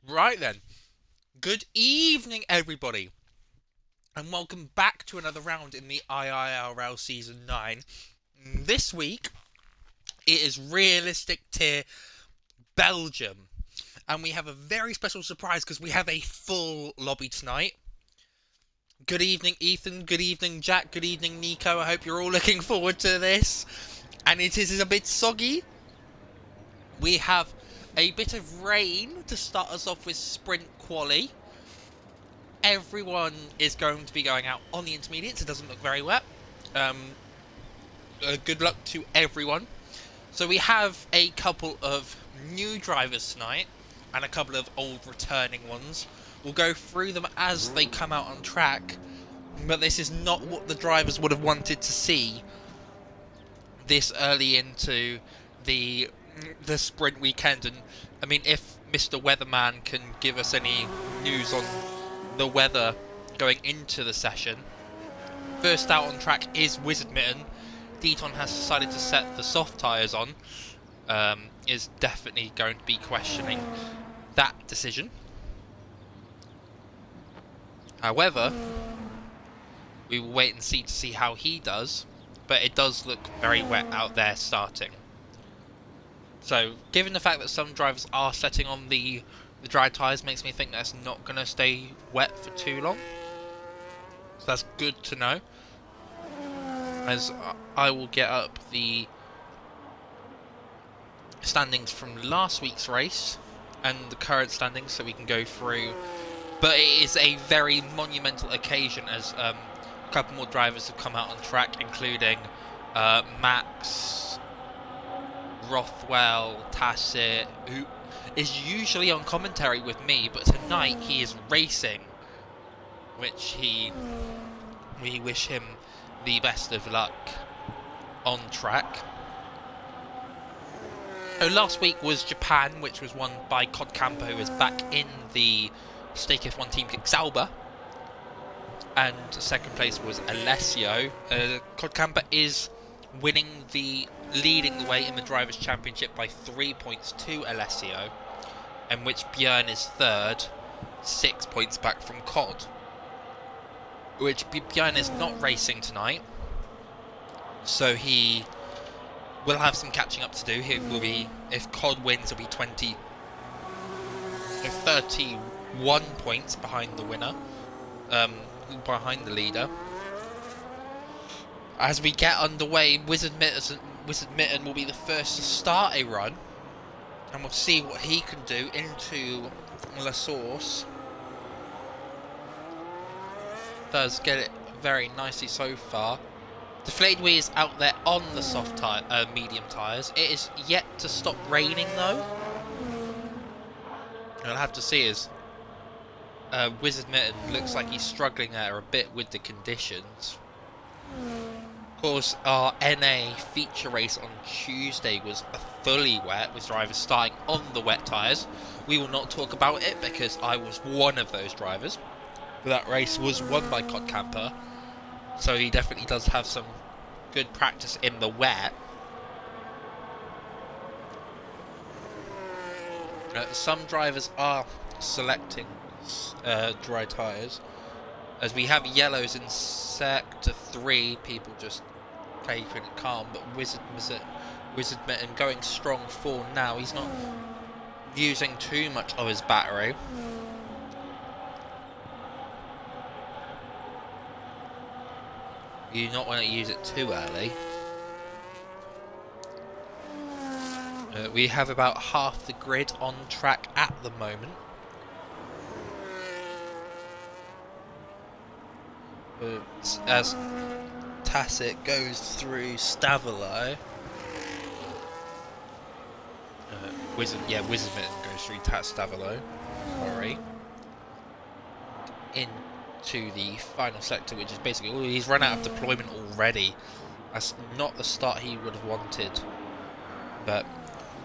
Right then, good evening everybody, and welcome back to another round in the IIRL Season 9. This week, it is Realistic Tier Belgium, and we have a very special surprise because we have a full lobby tonight. Good evening Ethan, good evening Jack, good evening Nico, I hope you're all looking forward to this. And it is a bit soggy. We have a bit of rain to start us off with sprint quali. Everyone is going to be going out on the intermediates. It doesn't look very wet. Good luck to everyone. So we have a couple of new drivers tonight and a couple of old returning ones. We'll go through them as they come out on track, but this is not what the drivers would have wanted to see this early into the sprint weekend. And I mean, if Mr. Weatherman can give us any news on the weather going into the session. First out on track is Wizard Mitten. Deaton has decided to set the soft tyres on. Is definitely going to be questioning that decision. However, we will wait and see to see how he does. But it does look very wet out there starting. So, given the fact that some drivers are setting on the dry tyres, makes me think that's not going to stay wet for too long. So that's good to know. As I will get up the standings from last week's race and the current standings so we can go through. But it is a very monumental occasion as a couple more drivers have come out on track, including Max, Rothwell, Tassett, who is usually on commentary with me, but tonight he is racing, which we wish him the best of luck on track. So last week was Japan, which was won by Codcamper, who is back in the Stake F1 Team Kick Sauber. And second place was Alessio. Codcamper is leading the way in the Drivers' Championship by 3 points to Alessio, in which Björn is third, 6 points back from Cod. Which Björn is not racing tonight, so he will have some catching up to do. He will be, if Cod wins, he'll be 31 points behind the winner, behind the leader. As we get underway, Wizard Mitten will be the first to start a run, and we'll see what he can do into La Source. Does get it very nicely so far. DeflatedWee is out there on the soft medium tyres. It is yet to stop raining though. I'll have to see as Wizard Mitten looks like he's struggling there a bit with the conditions. Of course, our NA feature race on Tuesday was fully wet, with drivers starting on the wet tyres. We will not talk about it because I was one of those drivers. That race was won by Codcamper, so he definitely does have some good practice in the wet. Some drivers are selecting dry tyres, as we have yellows in sector 3, people just keeping it calm, but Wizard Mitten going strong for now. He's not using too much of his battery. You do not want to use it too early. We have about half the grid on track at the moment. As Tassett goes through Stavilo. Wizard Mitten goes through Stavilo. Sorry. Into the final sector, which is basically, he's run out of deployment already. That's not the start he would have wanted, but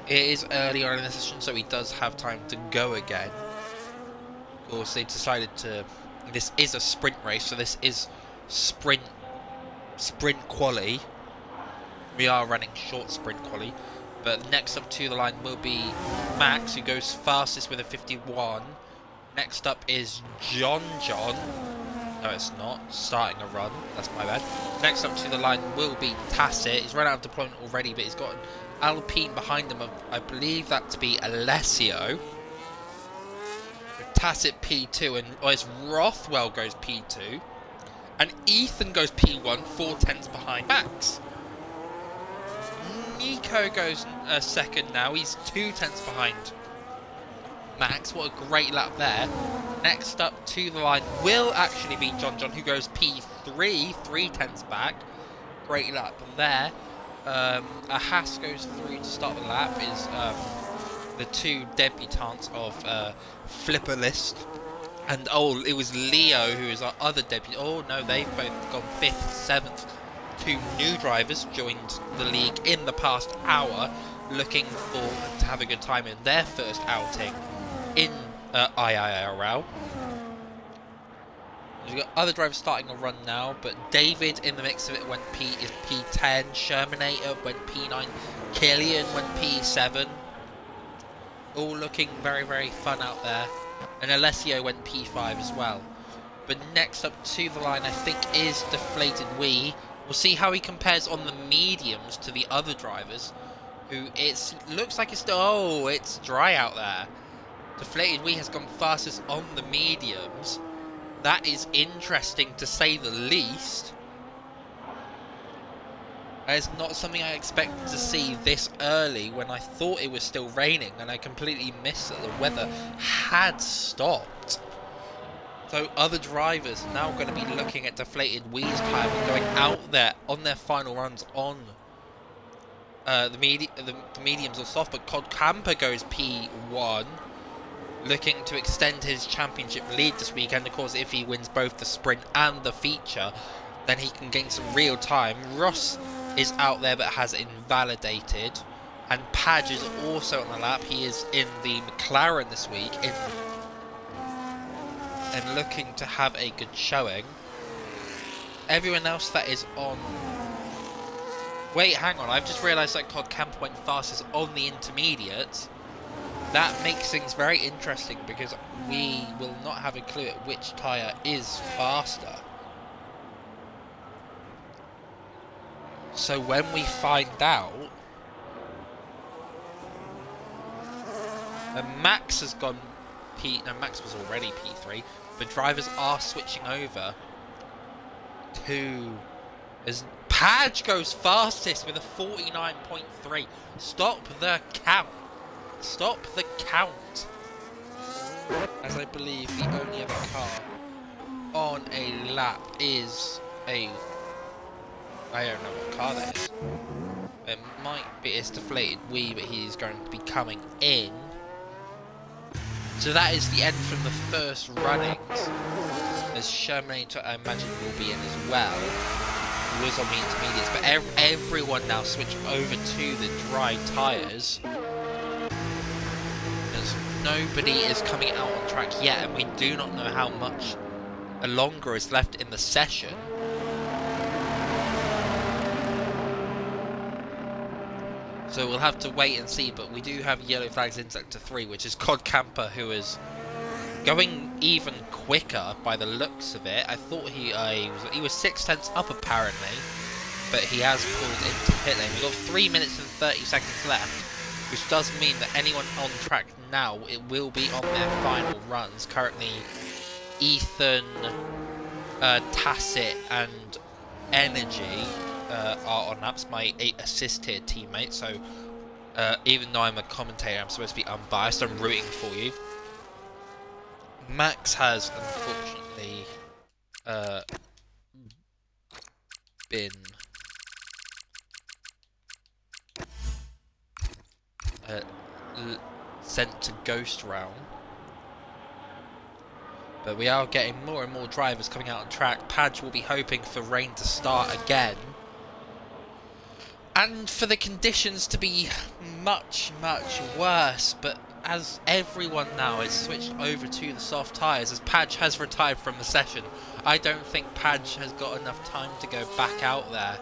it is early on in the session, so he does have time to go again. Of course, they decided to. This is a sprint race, so this is sprint quali. We are running short sprint quali. But next up to the line will be Max, who goes fastest with a 51. Next up is John. No, it's not. Starting a run. That's my bad. Next up to the line will be Tacit. He's run out of deployment already, but he's got an Alpine behind him of, I believe that to be Alessio. Tacit P2, and as Rothwell goes P2. And Ethan goes P1, 4/10 behind Max. Nico goes second now. He's 2/10 behind Max. What a great lap there. Next up to the line will actually be John, who goes P3, 3/10 back. Great lap there. A Haas goes through to start the lap. Is the two debutantes of Flipper List. And oh, it was Leo who is our other debut. Oh no, they've both gone 5th, 7th. Two new drivers joined the league in the past hour, looking to have a good time in their first outing in IIRL. We've got other drivers starting a run now, but David in the mix of it went P10, Shermanator went P9, Killian went P7. All looking very, very fun out there. And Alessio went P5 as well. But next up to the line, I think, is DeflatedWee. We'll see how he compares on the mediums to the other drivers, who looks like it's dry out there. DeflatedWee has gone fastest on the mediums. That is interesting to say the least. It's not something I expected to see this early when I thought it was still raining, and I completely missed that the weather had stopped. So other drivers are now going to be looking at DeflatedWee's time and going out there on their final runs on the mediums or soft. But Cod Camper goes P1, looking to extend his championship lead this weekend. Of course, if he wins both the sprint and the feature, then he can gain some real time. Ross is out there but has invalidated, and Padge is also on the lap. He is in the McLaren this week and looking to have a good showing. Everyone else that is on... Wait, hang on, I've just realised that Cod Camp went fastest on the intermediates. That makes things very interesting because we will not have a clue at which tyre is faster. So when we find out, Max has gone Max was already P3, but drivers are switching over to as Padge goes fastest with a 49.3. Stop the count. Stop the count. As I believe the only other car on a lap is a... I don't know what car that is. It might be it's DeflatedWee, but he's going to be coming in. So that is the end from the first runnings. As Shermanator, I imagine, will be in as well. He was on the intermediates, but everyone now switching over to the dry tyres. As nobody is coming out on track yet, and we do not know how much longer is left in the session. So we'll have to wait and see, but we do have yellow flags in sector 3, which is Cod Camper, who is going even quicker by the looks of it. I thought he was 6/10 up apparently, but he has pulled into pit lane. We've got 3 minutes and 30 seconds left, which does mean that anyone on track now, it will be on their final runs. Currently, Ethan, Tacit, and Energy are on laps, my assist-tier teammate, so even though I'm a commentator, I'm supposed to be unbiased. I'm rooting for you. Max has unfortunately been sent to Ghost Realm, but we are getting more and more drivers coming out on track. Padge will be hoping for rain to start again, and for the conditions to be much, much worse, but as everyone now is switched over to the soft tyres, as Padge has retired from the session, I don't think Padge has got enough time to go back out there,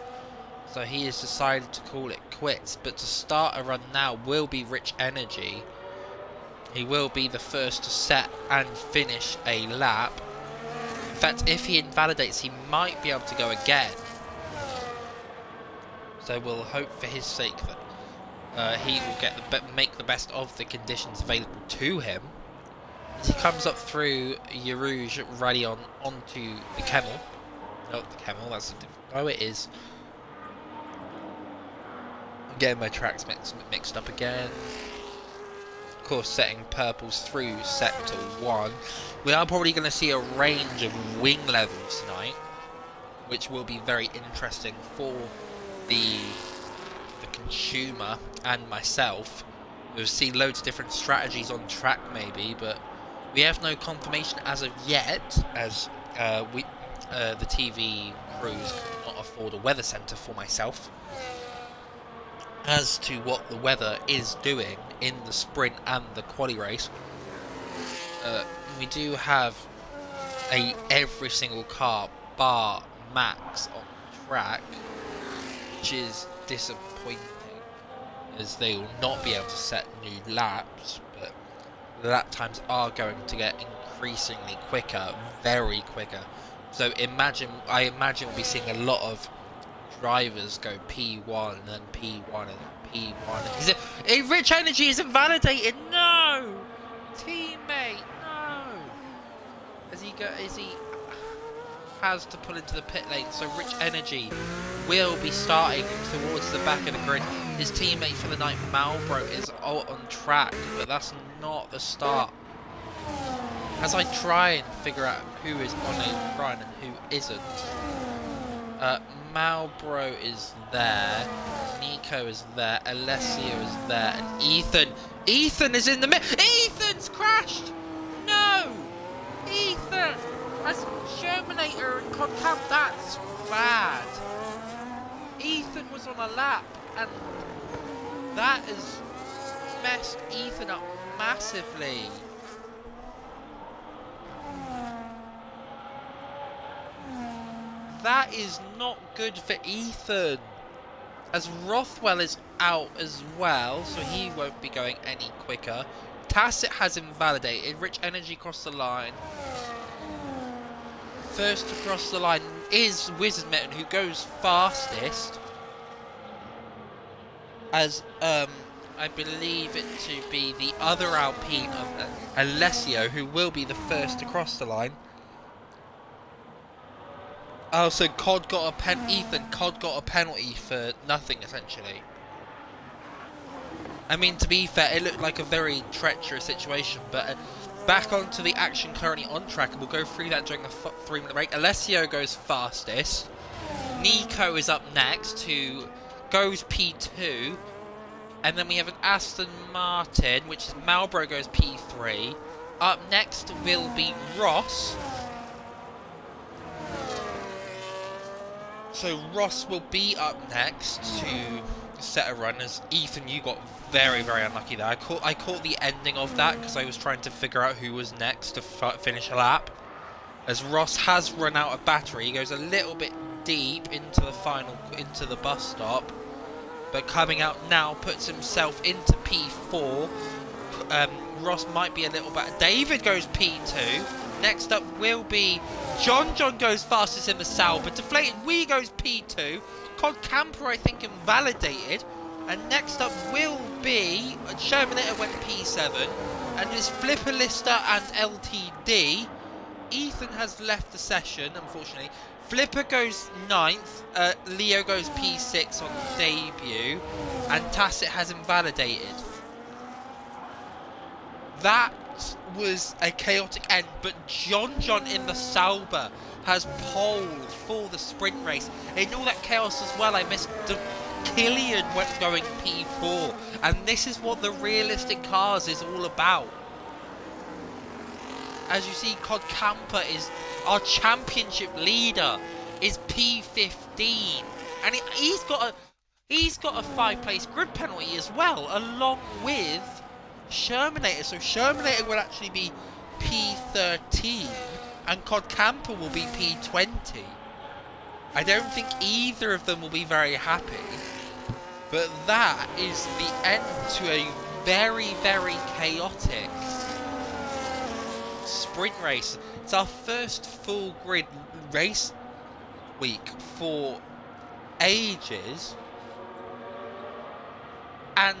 so he has decided to call it quits, but to start a run now will be Rich Energy. He will be the first to set and finish a lap. In fact, if he invalidates, he might be able to go again. So we'll hope for his sake that he will make the best of the conditions available to him. As he comes up through Yarouge Rally onto the Camel. Not the Camel, that's a different... Oh, it is. I'm getting my tracks mixed up again. Of course, setting purples through Sector 1. We are probably going to see a range of wing levels tonight, which will be very interesting for the consumer and myself. We'll see loads of different strategies on track maybe, but we have no confirmation as of yet, as the TV crews cannot afford a weather centre for myself, as to what the weather is doing in the sprint and the quali race. We do have every single car bar Max on track, which is disappointing, as they will not be able to set new laps, but the lap times are going to get increasingly quicker, very quicker. So I imagine we'll be seeing a lot of drivers go P1 and then P1 and P1. Rich Energy is invalidated. No, teammate, no. As he has to pull into the pit lane, so Rich Energy will be starting towards the back of the grid. His teammate for the night, Malbro, is out on track, but that's not the start. As I try and figure out who is on a run and who isn't, Malbro is there, Nico is there, Alessio is there, and Ethan is in the middle. Ethan's crashed! No! Ethan! As Shermanator and Concamp, that's bad. Ethan was on a lap, and that has messed Ethan up massively. That is not good for Ethan. As Rothwell is out as well, so he won't be going any quicker. Tacit has invalidated. Rich Energy crossed the line. First to cross the line is Wizardmitten, who goes fastest. As I believe it to be the other Alpine of Alessio, who will be the first to cross the line. Oh, so Cod got a penalty for nothing, essentially. I mean, to be fair, it looked like a very treacherous situation, but back onto the action currently on track, and we'll go through that during the 3-minute break. Alessio goes fastest. Nico is up next, who goes P2. And then we have an Aston Martin, which is Malbro goes P3. Up next will be Ross. So Ross will be up next to set a run, as Ethan, you got very, very unlucky there. I caught the ending of that because I was trying to figure out who was next to finish a lap. As Ross has run out of battery, he goes a little bit deep into the bus stop, but coming out now puts himself into P4. Ross might be a little better. David goes P2. Next up will be John goes fastest in the Sauber. DeflatedWee goes P2. Cod Camper, I think, invalidated. And next up will be Shermanator went P7. And it's Flipper Lister and LTD. Ethan has left the session, unfortunately. Flipper goes 9th. Leo goes P6 on debut. And Tacit has invalidated. That was a chaotic end, but John in the Sauber has pole for the sprint race. In all that chaos as well, I missed Killian going P4, and this is what the realistic cars is all about. As you see, Cod Camper is our championship leader, is P15, and he's got a 5-place grid penalty as well, along with Shermanator. So Shermanator will actually be P13 and Cod Camper will be P20. I don't think either of them will be very happy. But that is the end to a very, very chaotic sprint race. It's our first full grid race week for ages, and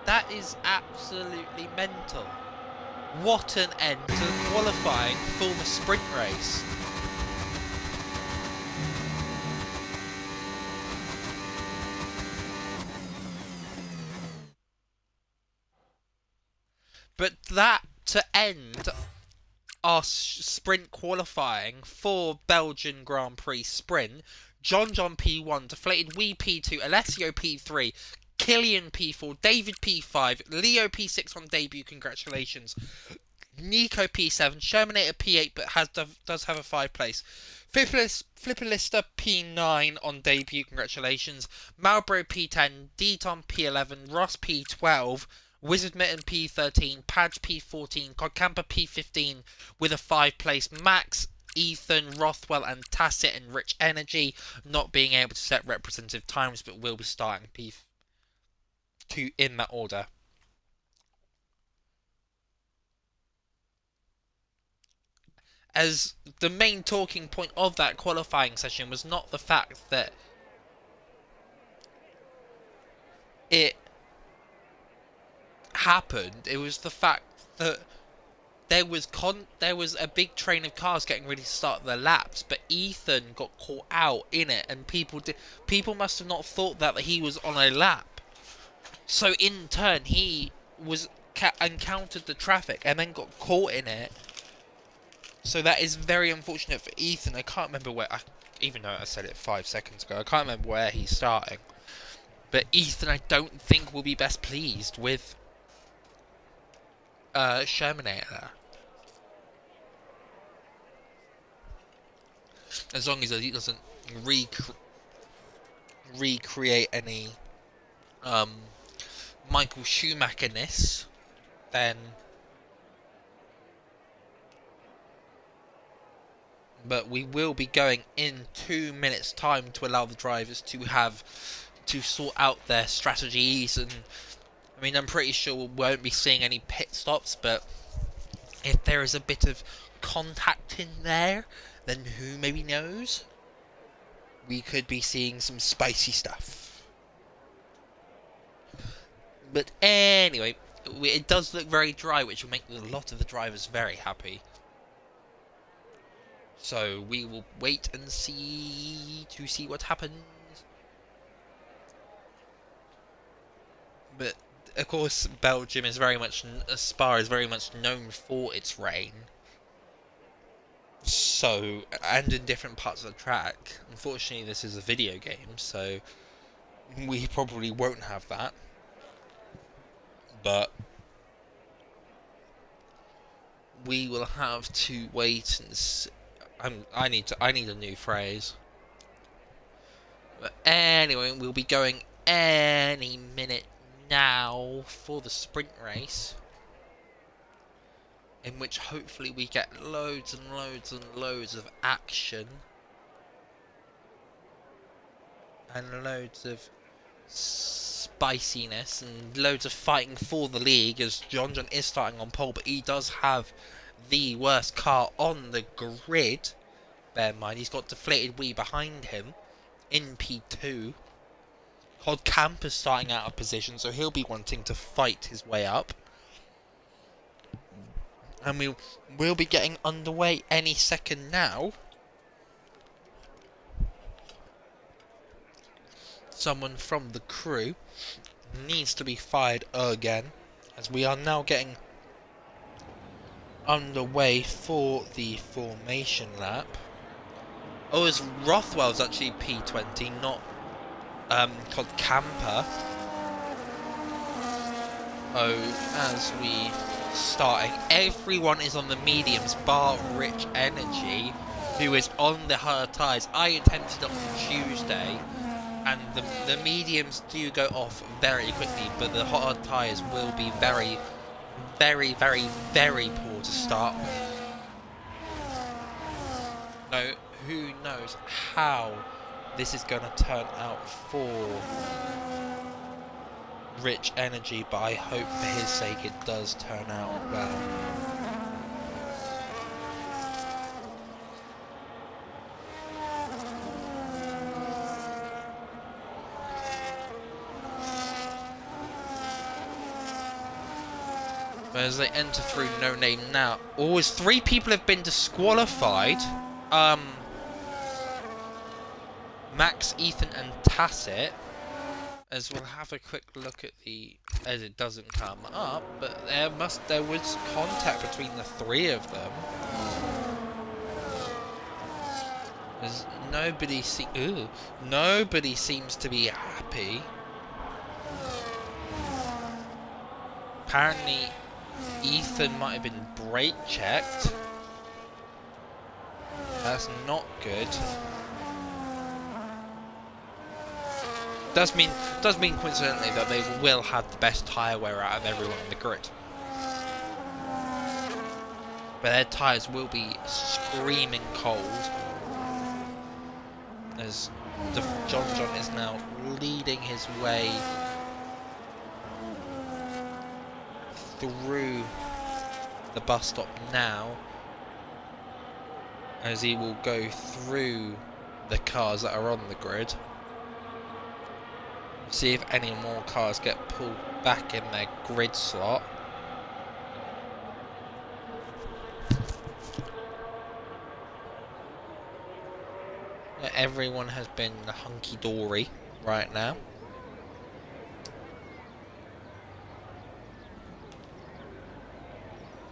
that is absolutely mental. What an end to qualifying for the sprint race. But that to end our sprint qualifying for Belgian Grand Prix sprint, John P1, DeflatedWee P2, Alessio P3, Killian P4, David P5, Leo P6 on debut, congratulations. Nico P7, Shermanator P8, but does have a 5 place. Flipperlista P9 on debut, congratulations. Malbro P10, Deton P11, Ross P12, Wizard Mitten P13, Padge P14, Codcamper P15 with a 5 place. Max, Ethan, Rothwell and Tacit and Rich Energy not being able to set representative times, but will be starting P2 in that order. As the main talking point of that qualifying session was not the fact that it happened, it was the fact that there was a big train of cars getting ready to start their laps, but Ethan got caught out in it, and people must have not thought that he was on a lap. So in turn, he encountered the traffic and then got caught in it. So that is very unfortunate for Ethan. I can't remember where, even though I said it 5 seconds ago, I can't remember where he's starting. But Ethan, I don't think will be best pleased with Shermanator. As long as he doesn't recreate any Michael Schumacher-ness, then... But we will be going in 2 minutes time to allow the drivers to sort out their strategies. And I mean, I'm pretty sure we won't be seeing any pit stops, but if there is a bit of contact in there, then who maybe knows? We could be seeing some spicy stuff. But anyway, it does look very dry, which will make a lot of the drivers very happy. So we will wait and see what happens. But of course, Belgium is very much known for its rain. So, and in different parts of the track. Unfortunately, this is a video game, so we probably won't have that. But we will have to wait and see. I need a new phrase. But anyway, we'll be going any minute now for the sprint race, in which hopefully we get loads and loads and loads of action and loads of spiciness and loads of fighting for the league, as John is starting on pole, but he does have the worst car on the grid. Bear in mind, he's got DeflatedWee behind him in P2. Codcamper's starting out of position, so he'll be wanting to fight his way up. And we'll be getting underway any second now. Someone from the crew needs to be fired again, as we are now getting underway for the formation lap. Oh, as Rothwell's actually P20, not Codcamper. Oh, as we starting, everyone is on the mediums bar Rich Energy, who is on the hard tyres. I attempted it on Tuesday, and the mediums do go off very quickly, but the hard tyres will be very, very, very, very poor to start with. No, who knows how this is going to turn out for Rich Energy, but I hope for his sake it does turn out well. As they enter through No Name now. Always 3 people have been disqualified. Max, Ethan and Tacit. As we'll have a quick look at the, as it doesn't come up, but there was contact between the 3 of them. As nobody seems to be happy. Apparently Ethan might have been brake checked. That's not good. Does mean coincidentally that they will have the best tyre wear out of everyone in the grid. But their tyres will be screaming cold. As John is now leading his way through the bus stop now, as he will go through the cars that are on the grid. See if any more cars get pulled back in their grid slot. Everyone has been hunky-dory right now.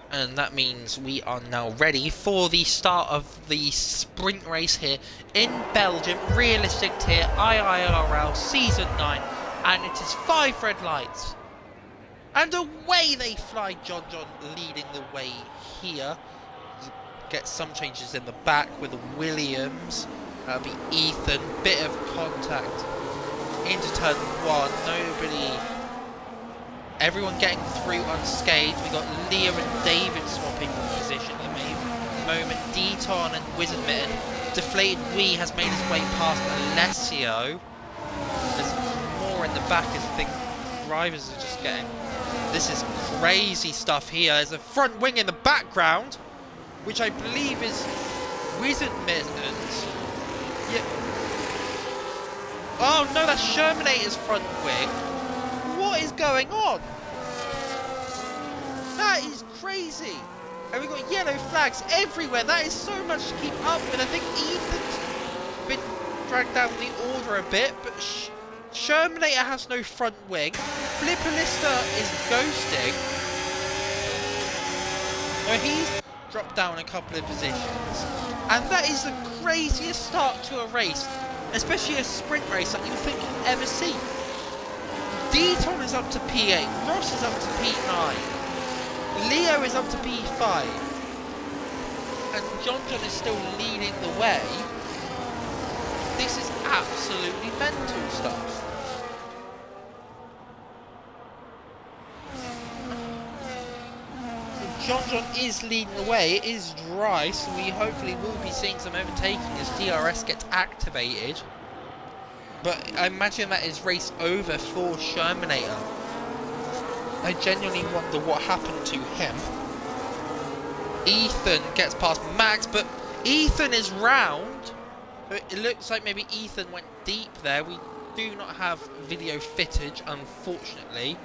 And that means we are now ready for the start of the sprint race here in Belgium. Realistic tier, IIRL Season 9. And it is 5 red lights. And away they fly. John leading the way here. Get some changes in the back with Williams. That'll be Ethan. Bit of contact into turn 1. Everyone getting through unscathed. We got Leo and David swapping position at the moment. Deton and Wizardmitten. DeflatedWee has made his way past Alessio. There's more in the back as I think drivers are just getting... This is crazy stuff here. There's a front wing in the background, which I believe is Wizardmitten's. Yeah. Oh no, that's Shermanator's front wing. What is going on? That is crazy. And we've got yellow flags everywhere. That is so much to keep up with. I think Ethan's been dragged down the order a bit, but Shermanator has no front wing. Flipperlister is ghosting. So he's dropped down a couple of positions. And that is the craziest start to a race, especially a sprint race that you think you'll ever see. Deton is up to P8, Ross is up to P9, Leo is up to P5, and John is still leading the way. This is absolutely mental stuff. John is leading the way. It is dry, so we hopefully will be seeing some overtaking as DRS gets activated. But I imagine that is race over for Shermanator. I genuinely wonder what happened to him. Ethan gets past Max, but Ethan is round. It looks like maybe Ethan went deep there. We do not have video footage, unfortunately.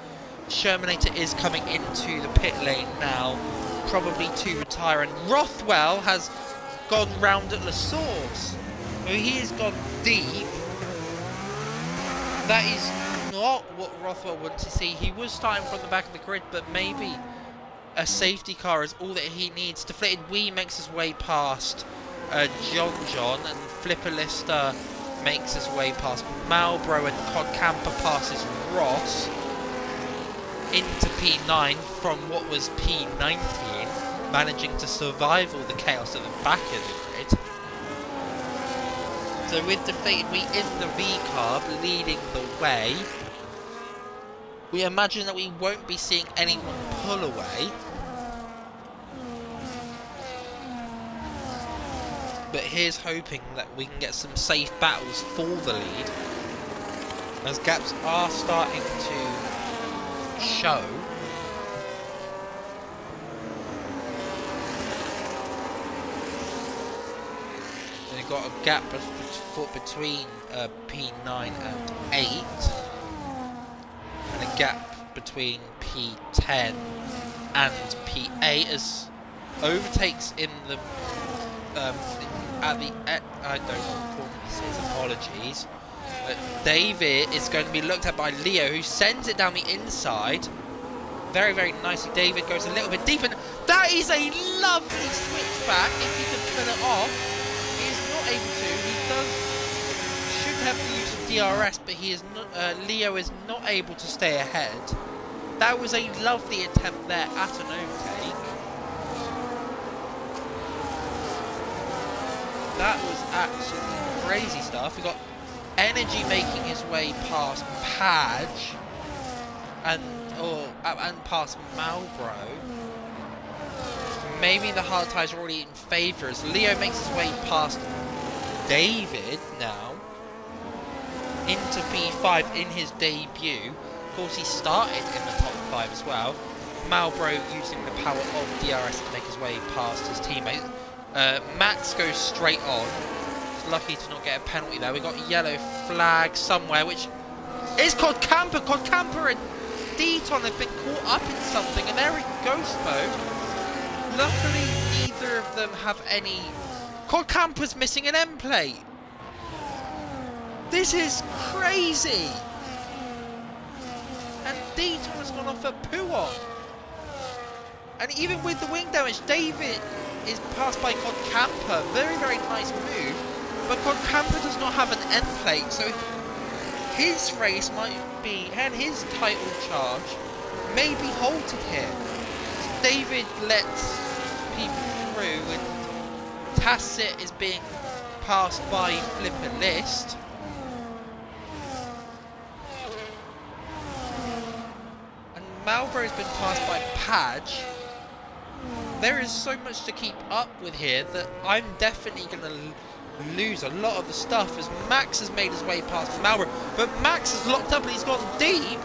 Shermanator is coming into the pit lane now, probably to retire. And Rothwell has gone round at La Source. So he has gone deep. That is not what Rothwell wanted to see. He was starting from the back of the grid, but maybe a safety car is all that he needs. DeflatedWee makes his way past John, and Flipperlister makes his way past Malbro, and Codcamper passes Ross into P9 from what was P19, managing to survive all the chaos at the back of the grid. So with DeflatedWee in the V-carb leading the way, we imagine that we won't be seeing anyone pull away. But here's hoping that we can get some safe battles for the lead, as gaps are starting to show. We've got a gap between P9 and 8, and a gap between P10 and P8 as overtakes in the I don't know what form this is, apologies. But David is going to be looked at by Leo, who sends it down the inside. Very, very nicely. David goes a little bit deep, and that is a lovely switchback. If he can pull it off, he is not able to. He should have used DRS, but he is not. Leo is not able to stay ahead. That was a lovely attempt there at an overtake. That was absolutely crazy stuff. We got Energy making his way past Padge and past Malbro. Maybe the hard tires are already in favour as Leo makes his way past David now into P5 in his debut. Of course, he started in the top 5 as well. Malbro using the power of DRS to make his way past his teammate. Max goes straight on. He's lucky to not get a penalty there. We've got a yellow flag somewhere, which is Cod Camper. Cod Camper and Deton have been caught up in something, and they're in ghost mode. Luckily, neither of them have any. Cod Camper's missing an end plate. This is crazy. And Deton has gone off a Puon. And even with the wing damage, David is passed by Cod Camper. Very, very nice move. But Cod Camper does not have an end plate, so his race might be, and his title charge may be halted here. David lets people through, and Tacit is being passed by Flipper List. And Malbro has been passed by Padge. There is so much to keep up with here that I'm definitely going to lose a lot of the stuff as Max has made his way past Malbro. But Max is locked up and he's gone deep,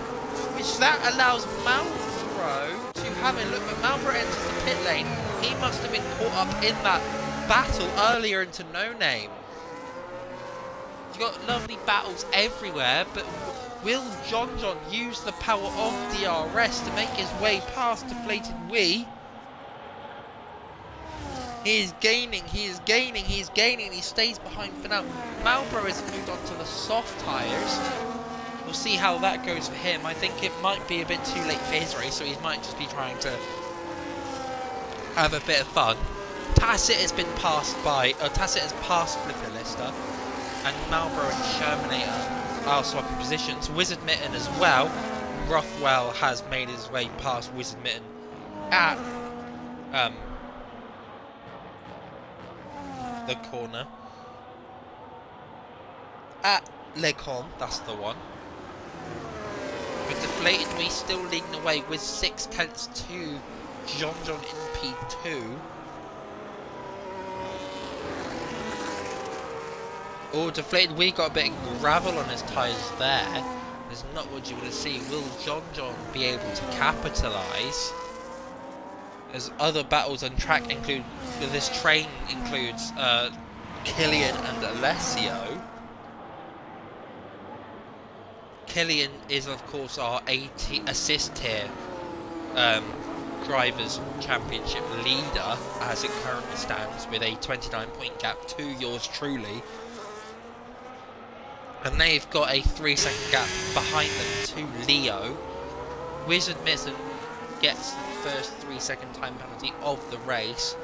which that allows Malbro to have a look. But Malbro enters the pit lane. He must have been caught up in that battle earlier into No Name. You've got lovely battles everywhere, but will John use the power of DRS to make his way past DeflatedWee? He is gaining, he stays behind for now. Malbro has moved on to the soft tyres. We'll see how that goes for him. I think it might be a bit too late for his race, so he might just be trying to have a bit of fun. Tacit has been passed by, Tacit has passed Flipper Lister, and Malbro and Shermanator are swapping positions. Wizard Mitten as well. Rothwell has made his way past Wizard Mitten at the corner at Lecom, that's the one. With DeflatedWee still leading the way with 6/10 to John in P2. Oh, DeflatedWee got a bit of gravel on his tyres there. There's not what you want to see. Will John be able to capitalise? As other battles on track include, this train includes Killian and Alessio. Killian is of course our assist tier drivers championship leader as it currently stands, with a 29-point gap to yours truly. And they've got a 3-second gap behind them to Leo. Wizard Mitten gets the first 3-second time penalty of the race.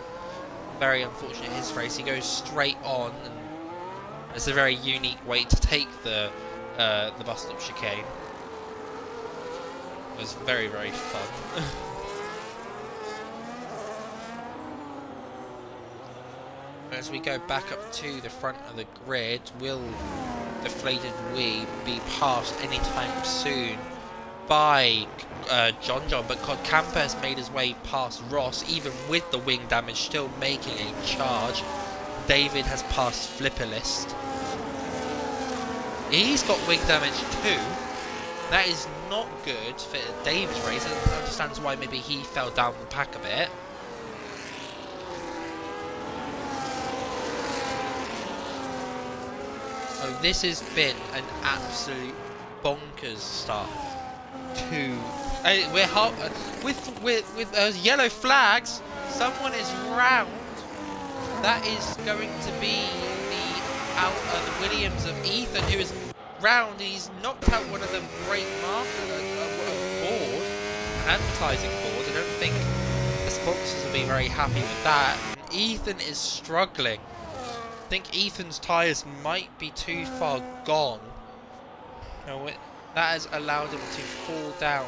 Very unfortunate his race. He goes straight on, and it's a very unique way to take the bus stop chicane. It was very, very fun. As we go back up to the front of the grid, will DeflatedWee be passed anytime soon by John, but Cod Camper has made his way past Ross, even with the wing damage, still making a charge. David has passed Flipper List. He's got wing damage too. That is not good for David's race. I understand why maybe he fell down the pack a bit. So this has been an absolute bonkers start to. We're hot with yellow flags. Someone is round. That is going to be the Williams of Ethan, who is round. He's knocked out one of them great board, advertising board. I don't think the sponsors will be very happy with that. And Ethan is struggling. I think Ethan's tyres might be too far gone. No, that has allowed him to fall down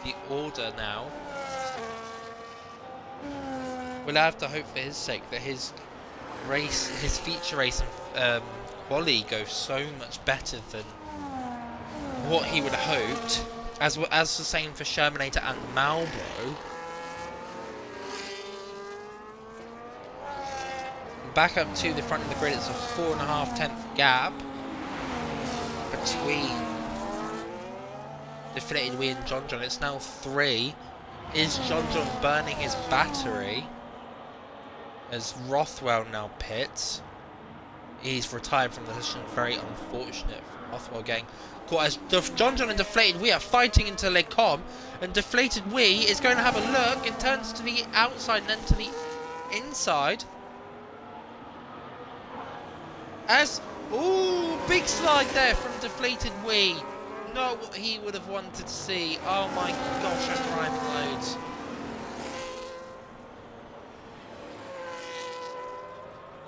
the order now. We'll have to hope for his sake that his race, his feature race quali goes so much better than what he would have hoped. As the same for Shermanator and Marlboro. Back up to the front of the grid, it's a 4.5 gap between DeflatedWee and John. It's now 3. Is John burning his battery? As Rothwell now pits. He's retired from the session. Very unfortunate for Rothwell getting caught as John and DeflatedWee are fighting into Les Combes, and DeflatedWee is going to have a look and turns to the outside and then to the inside. As, ooh, big slide there from DeflatedWee. Not what he would have wanted to see. Oh my gosh, I'm driving loads.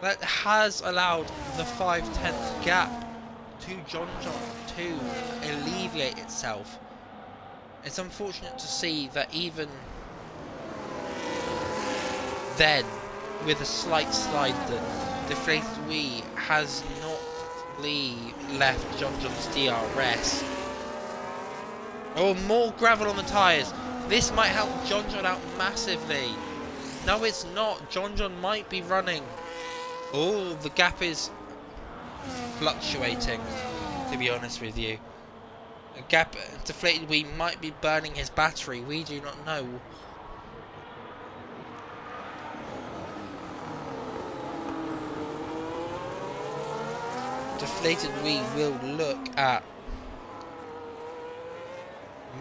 That has allowed the 5/10 gap to John to alleviate itself. It's unfortunate to see that even then, with a slight slide, that DeflatedWee has not left John's DRS. Oh, more gravel on the tyres. This might help John out massively. No, it's not. John might be running. Oh, the gap is fluctuating, to be honest with you. A gap, DeflatedWee might be burning his battery. We do not know. DeflatedWee will look at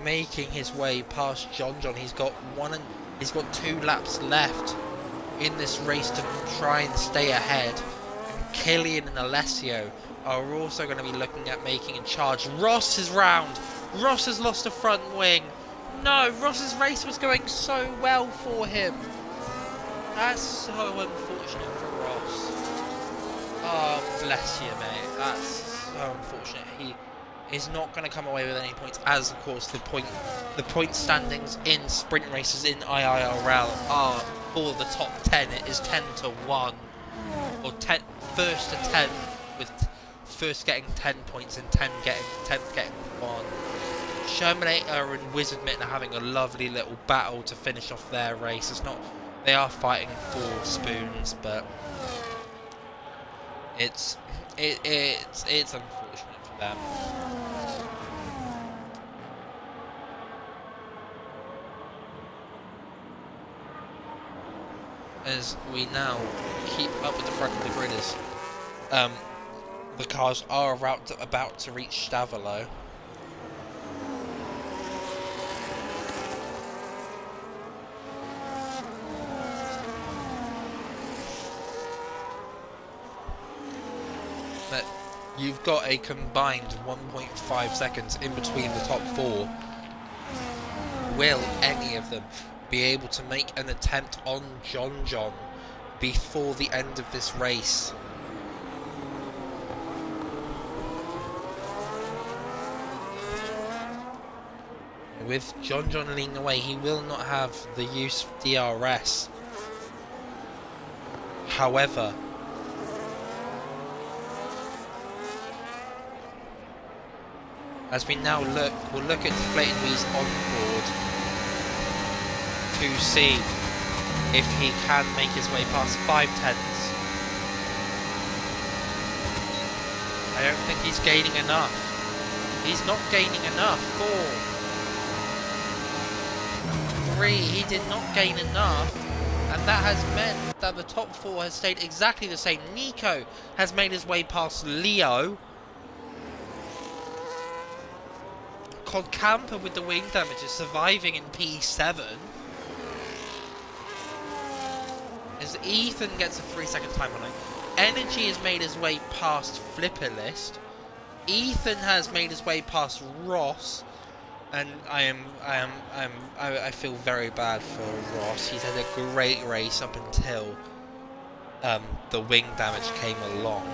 making his way past John. He's got 2 laps left in this race to try and stay ahead. And Killian and Alessio are also going to be looking at making a charge. Ross is round. Ross has lost a front wing. No, Ross's race was going so well for him. That's so unfortunate for Ross. Oh, bless you, mate. That's so unfortunate. He is not going to come away with any points, as of course the point standings in sprint races in IIRL are for the top 10. It is 10-1, or 1st to 10, with first getting 10 points and 10th getting 1. Shermanator and Wizard Mitten are having a lovely little battle to finish off their race. It's not, they are fighting for spoons, but it's unfortunate for them. As we now keep up with the front of the grid, as the cars are about to reach Stavelot. But you've got a combined 1.5 seconds in between the top 4. Will any of them be able to make an attempt on John before the end of this race? With John leading the way, he will not have the use of DRS. However, as we now we'll look at DeflatedWee's onboard to see if he can make his way past 5/10 I don't think he's gaining enough. He's not gaining enough. 4, 3, he did not gain enough. And that has meant that the top 4 has stayed exactly the same. Nico has made his way past Leo. Camper with the wing damage is surviving in P7. As Ethan gets a 3-second time on it. Energy has made his way past Flipper List. Ethan has made his way past Ross. And I feel very bad for Ross. He's had a great race up until the wing damage came along.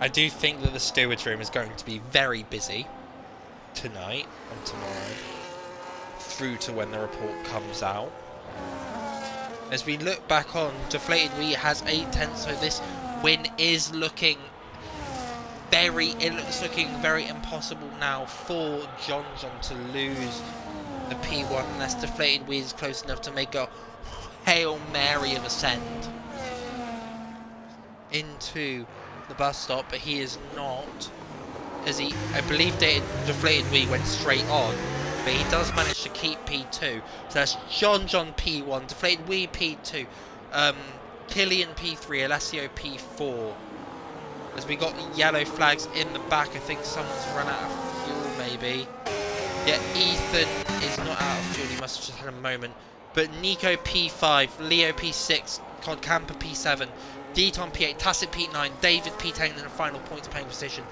I do think that the stewards room is going to be very busy tonight and tomorrow through to when the report comes out. As we look back on, DeflatedWee has 8/10, so this win is looking very impossible now for John to lose the P1 unless DeflatedWee is close enough to make a Hail Mary of ascend into the bus stop, but he is not, as I believe DeflatedWee went straight on, but he does manage to keep P2, so that's John P1, DeflatedWee P2, Killian P3, Alessio P4. As we got yellow flags in the back, I think someone's run out of fuel maybe. Yeah, Ethan is not out of fuel, he must have just had a moment. But Nico P5, Leo P6, Camper P7, Deton P8, Tacit P9, David P10 in the final points paying position.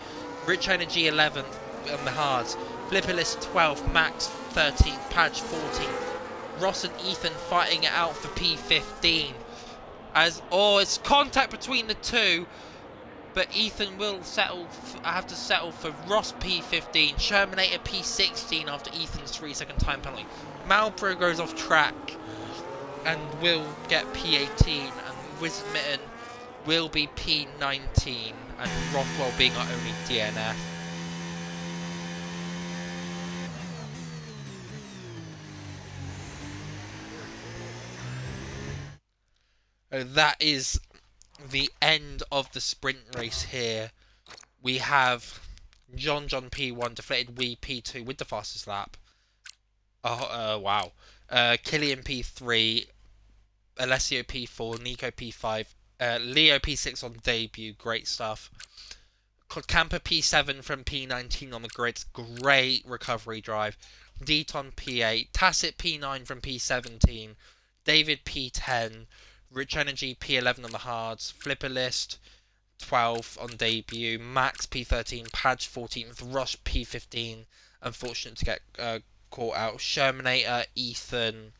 Rich Energy 11th on the hards, Flipperless 12th, Max 13th, Padge 14th. Ross and Ethan fighting it out for P15. It's contact between the two. But Ethan will have to settle for Ross P15, Shermanator P16 after Ethan's 3-second time penalty. Malbro goes off track and will get P18, and Wizard Mitten will be P19, and Rothwell being our only DNF. That is the end of the sprint race here. We have John P1, DeflatedWee P2 with the fastest lap. Wow. Killian P3, Alessio P4, Nico P5, Leo P6 on debut. Great stuff. Camper P7 from P19 on the grid. Great recovery drive. Deton P8, Tacit P9 from P17, David P10, Rich Energy P11 on the hards, Flipper List 12 on debut, Max P13, Padge 14th, Rush P15, unfortunate to get caught out, Shermanator, Ethan,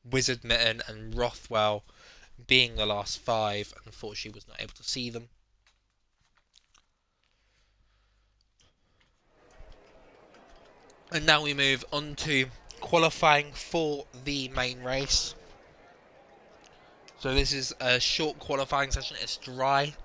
Wizard Mitten and Rothwell being the last 5, unfortunately was not able to see them. And now we move on to qualifying for the main race. So this is a short qualifying session, it's dry.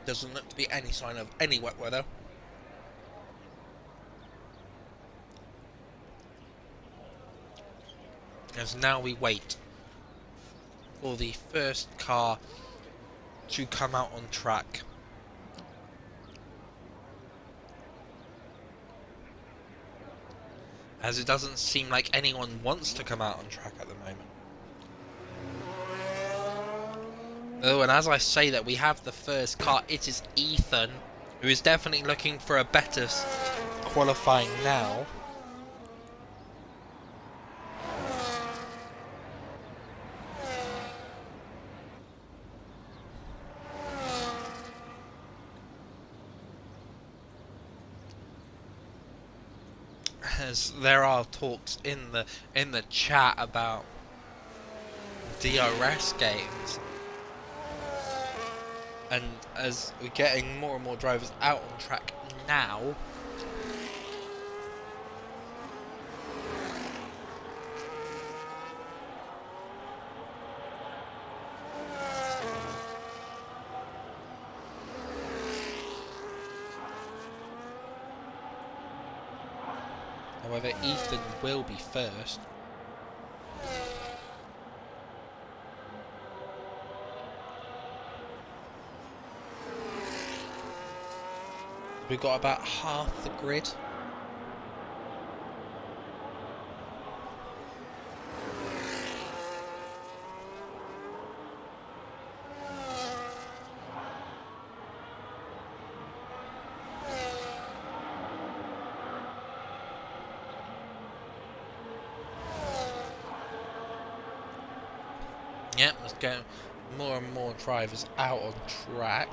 Doesn't look to be any sign of any wet weather. As now we wait for the first car to come out on track. As it doesn't seem like anyone wants to come out on track at the moment. Oh, and as I say that we have the first car, it is Ethan, who is definitely looking for a better qualifying now. As there are talks in the chat about DRS games. And as we're getting more and more drivers out on track now, However, Ethan will be first. We've got about half the grid. Yep, let's get more and more drivers out on track.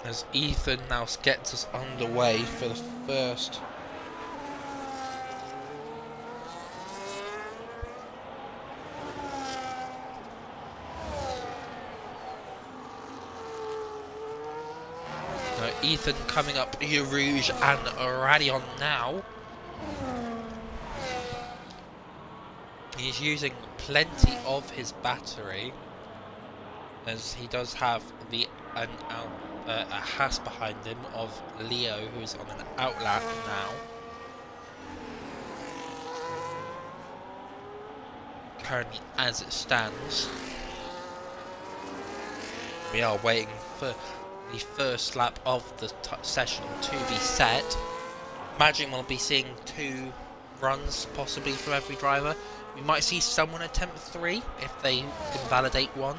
As Ethan now gets us underway for the first. Ethan coming up Eau Rouge and Radion now. He's using plenty of his battery, as he does have a Haas behind him of Leo, who is on an outlap now. Currently, as it stands, we are waiting for the first lap of the session to be set. Imagine we'll be seeing 2 runs possibly from every driver. We might see someone attempt 3 if they can validate 1.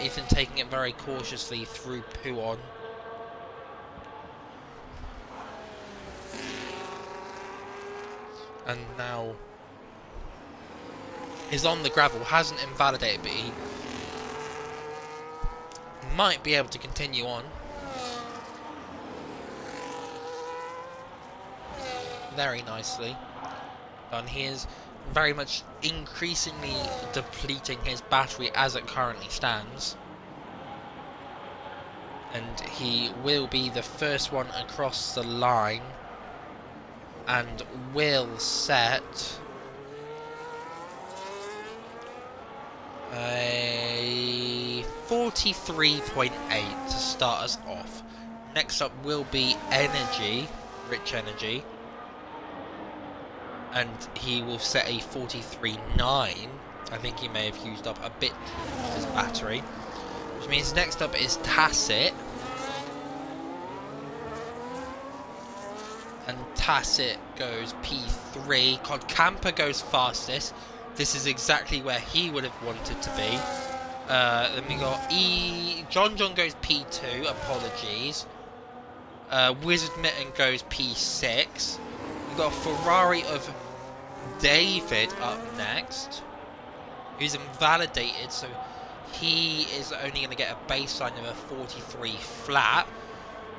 Ethan taking it very cautiously through Puon. And now is on the gravel, hasn't invalidated, but he might be able to continue on. Very nicely done. He is very much increasingly depleting his battery as it currently stands. And he will be the first one across the line and will set a 43.8 to start us off. Next up will be Energy, Rich Energy, and he will set a 43.9. I think he may have used up a bit of his battery, which means next up is Tacit, and Tacit goes P3. Camper goes fastest. This is exactly where he would have wanted to be. Then we got John goes P2, apologies. Wizard Mitten goes P6. We've got a Ferrari of David up next, who's invalidated, so he is only going to get a baseline of a 43 flat,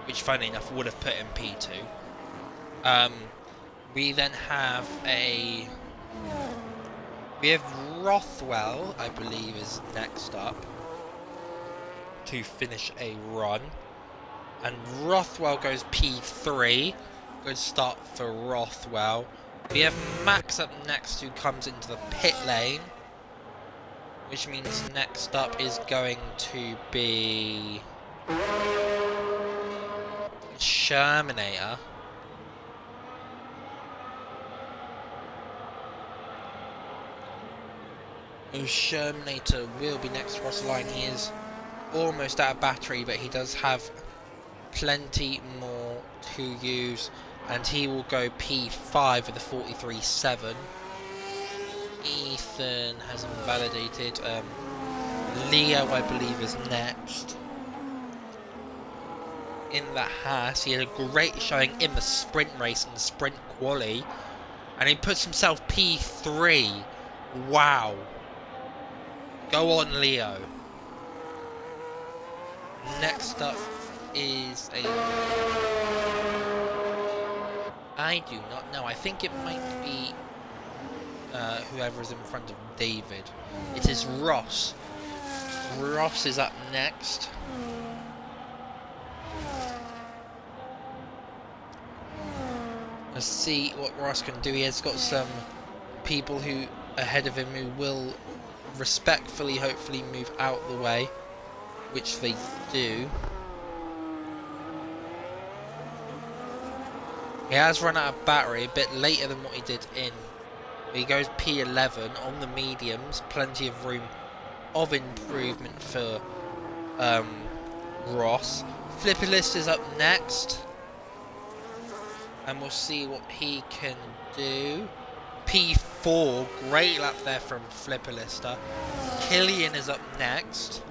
which funnily enough would have put him P2. We then have Rothwell, I believe, is next up to finish a run. And Rothwell goes P3. Good start for Rothwell. We have Max up next, who comes into the pit lane, which means next up is going to be Shermanator. Shermanator will be next across the line. He is almost out of battery, but he does have plenty more to use, and he will go P5 with a 43.7. Ethan has invalidated. Leo, I believe, is next. In the Haas, he had a great showing in the sprint race and the sprint quali, and he puts himself P3. Wow. Go on, Leo. Next up is I do not know. I think it might be whoever is in front of David. It is Ross. Ross is up next. Let's see what Ross can do. He has got some people who ahead of him who will respectfully, hopefully, move out the way, which they do. He has run out of battery a bit later than what he did in. He goes P11 on the mediums, plenty of room of improvement for Ross. Flippy List is up next, and we'll see what he can do. P4, great lap there from Flipper Lister. Killian is up next.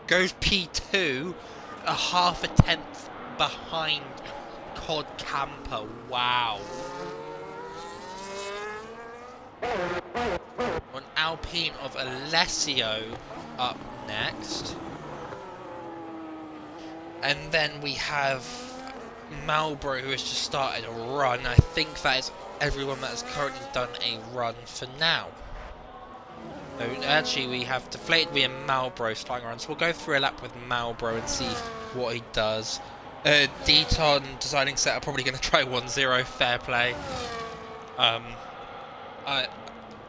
Goes P2, a half a tenth behind Cod Camper. Wow. An Alpine of Alessio up next. And then we have Marlboro, who has just started a run. I think that is everyone that has currently done a run for now. So actually we have DeflatedWee and Marlboro starting a run. So we'll go through a lap with Marlboro and see what he does. Deton deciding set are probably going to try 1-0, fair play.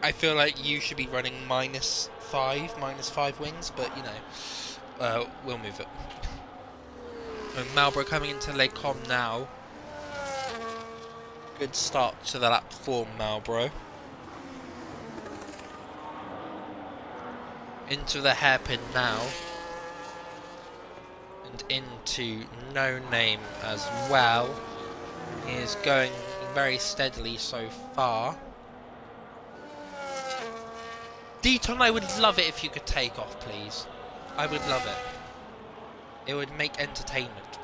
I feel like you should be running minus five wins, but you know, we'll move it. And Marlboro coming into Les Combes now. Good start to the lap for Marlboro. Into the hairpin now. And into No Name as well. He is going very steadily so far. Deton, I would love it if you could take off, please. I would love it. It would make entertainment.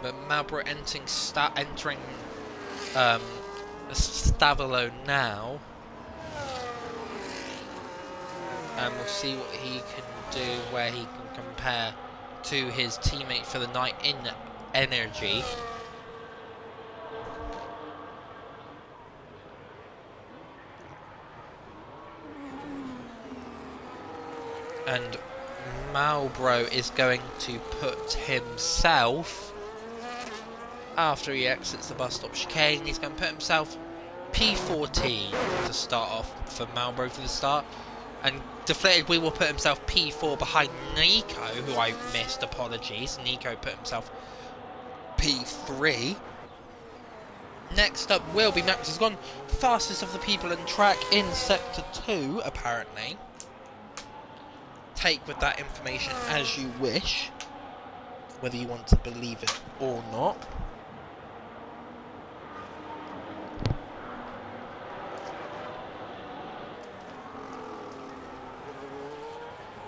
But Marlboro entering Stavolo now. And we'll see what he can do, where he can compare to his teammate for the night in Energy. And Marlboro is going to put himself, after he exits the bus stop chicane, he's going to put himself P14 to start off for Marlboro for the start. And DeflatedWee will put himself P4 behind Nico, who I missed, apologies. Nico put himself P3. Next up will be Max, has gone fastest of the people in track in Sector 2, apparently. Take with that information as you wish, whether you want to believe it or not.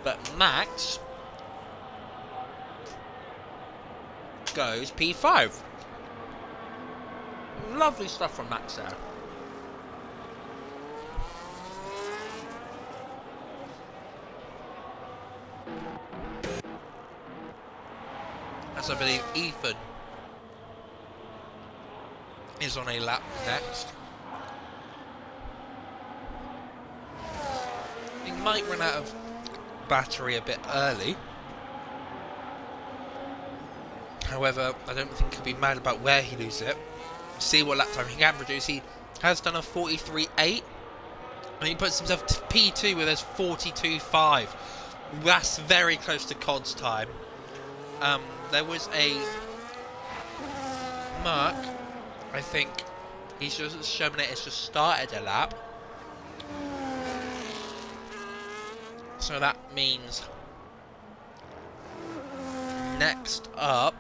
But Max goes P5. Lovely stuff from Max there. As I believe Ethan is on a lap next. He might run out of battery a bit early. However, I don't think he'll be mad about where he loses it. See what lap time he can produce. He has done a 43.8 and he puts himself to P2 with his 42.5. That's very close to Cod's time. There was a Merc, I think he's just shown it has just started a lap. So that means next up,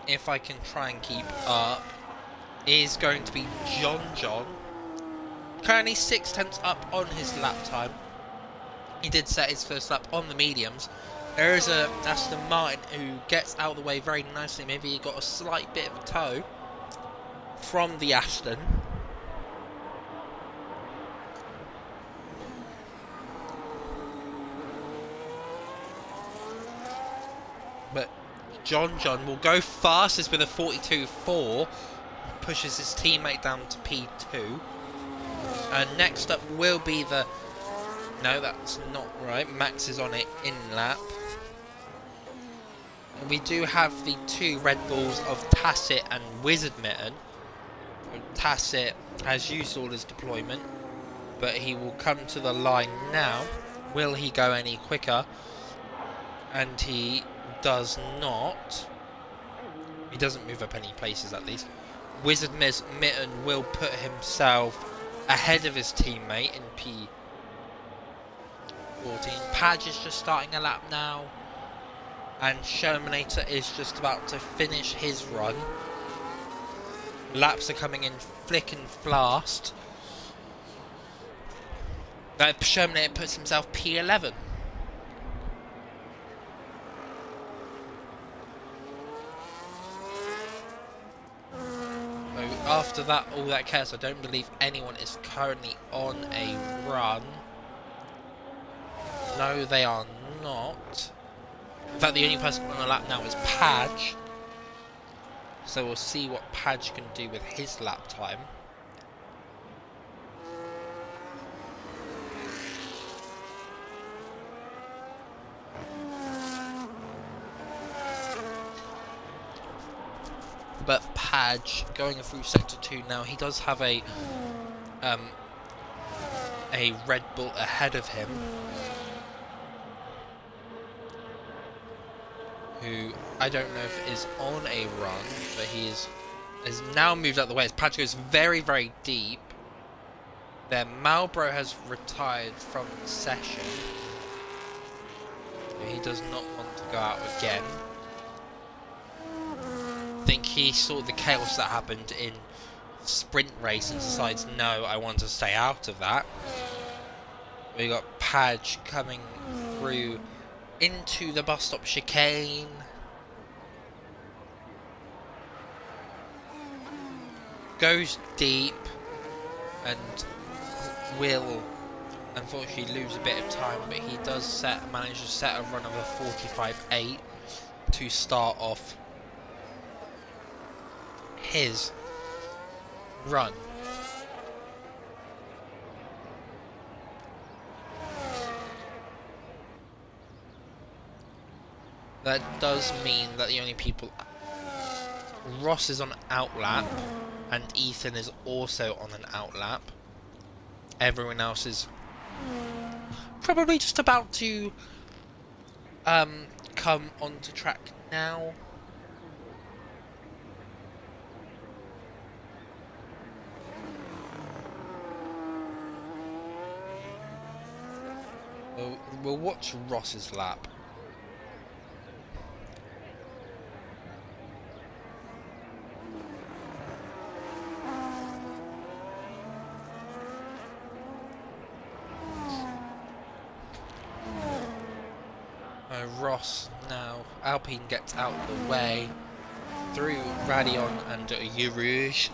if I can try and keep up, is going to be John. Currently 6/10 up on his lap time. He did set his first lap on the mediums. There is a Aston Martin who gets out of the way very nicely. Maybe he got a slight bit of a tow from the Aston. But John will go fastest with a 42.4, pushes his teammate down to P2. And next up will be the... No, that's not right. Max is on it in lap. And we do have the 2 Red Bulls of Tacit and Wizard Mitten. Tacit has used all his deployment, but he will come to the line now. Will he go any quicker? And he does not. He doesn't move up any places, at least. Wizard Mitten will put himself ahead of his teammate in P14. Padge is just starting a lap now, and Shermanator is just about to finish his run. Laps are coming in flick and fast. Shermanator puts himself P11. So after that, all that cares, I don't believe anyone is currently on a run. No, they are not. In fact, the only person on the lap now is Padge. So we'll see what Padge can do with his lap time. But Padge going through sector 2 now, he does have a Red Bull ahead of him, who I don't know if is on a run, but he is now moved out of the way as Padge goes very, very deep. Then Malbro has retired from the session. He does not want to go out again. I think he saw the chaos that happened in sprint race and decides, no, I want to stay out of that. We got Padge coming through into the bus stop chicane. Goes deep and will unfortunately lose a bit of time, but he does manage to set a run of a 45.8 to start off his run. That does mean that the only people... Ross is on outlap, and Ethan is also on an outlap. Everyone else is probably just about to come onto track now. We'll watch Ross's lap. Ross now, Alpine gets out of the way through Radion and Urouge.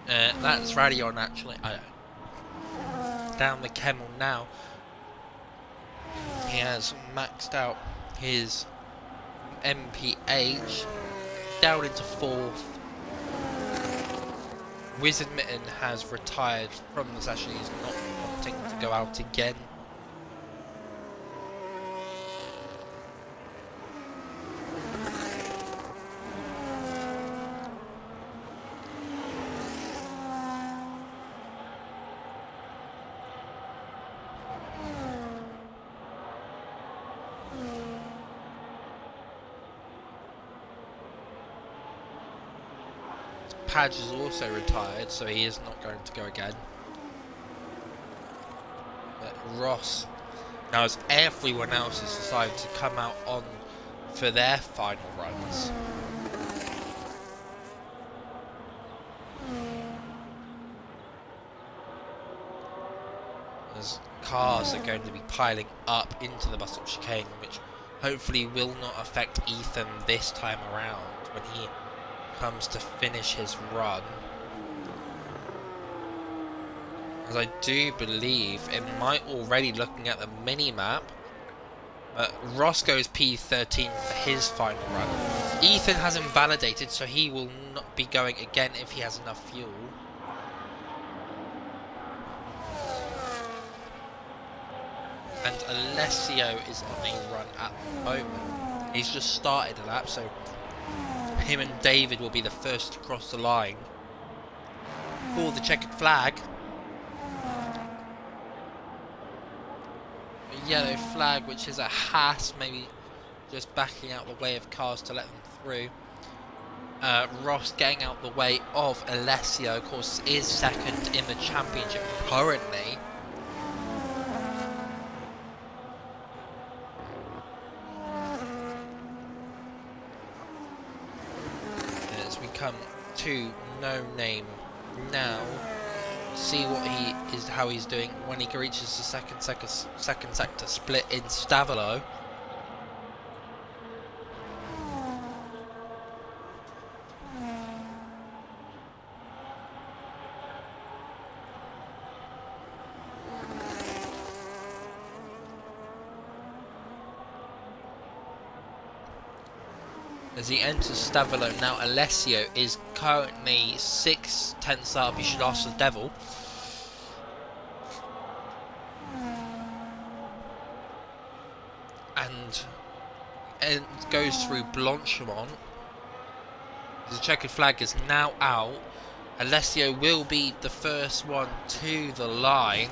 That's Radion actually. Down the Camel now. He has maxed out his MPH down into 4th. Wizard Mitten has retired from the session. He's not wanting to go out again. Padge is also retired, so he is not going to go again. But Ross, now as everyone else has decided to come out on for their final runs. As cars are going to be piling up into the bus stop chicane, which hopefully will not affect Ethan this time around when he comes to finish his run. As I do believe it might already, looking at the mini-map, Ross goes P13 for his final run. Ethan has invalidated, so he will not be going again if he has enough fuel. And Alessio is on a run at the moment. He's just started a lap, so him and David will be the first to cross the line for the checkered flag. A yellow flag, which is a Haas, maybe just backing out the way of cars to let them through. Ross getting out the way of Alessio, of course, is second in the championship currently. As we come to No Name now, see what he is, how he's doing when he reaches the second sector split in Stavolo. As he enters Stavolo now, Alessio is currently 6/10 up. You should ask the devil. And goes through Blanchimont. The checkered flag is now out. Alessio will be the first one to the line.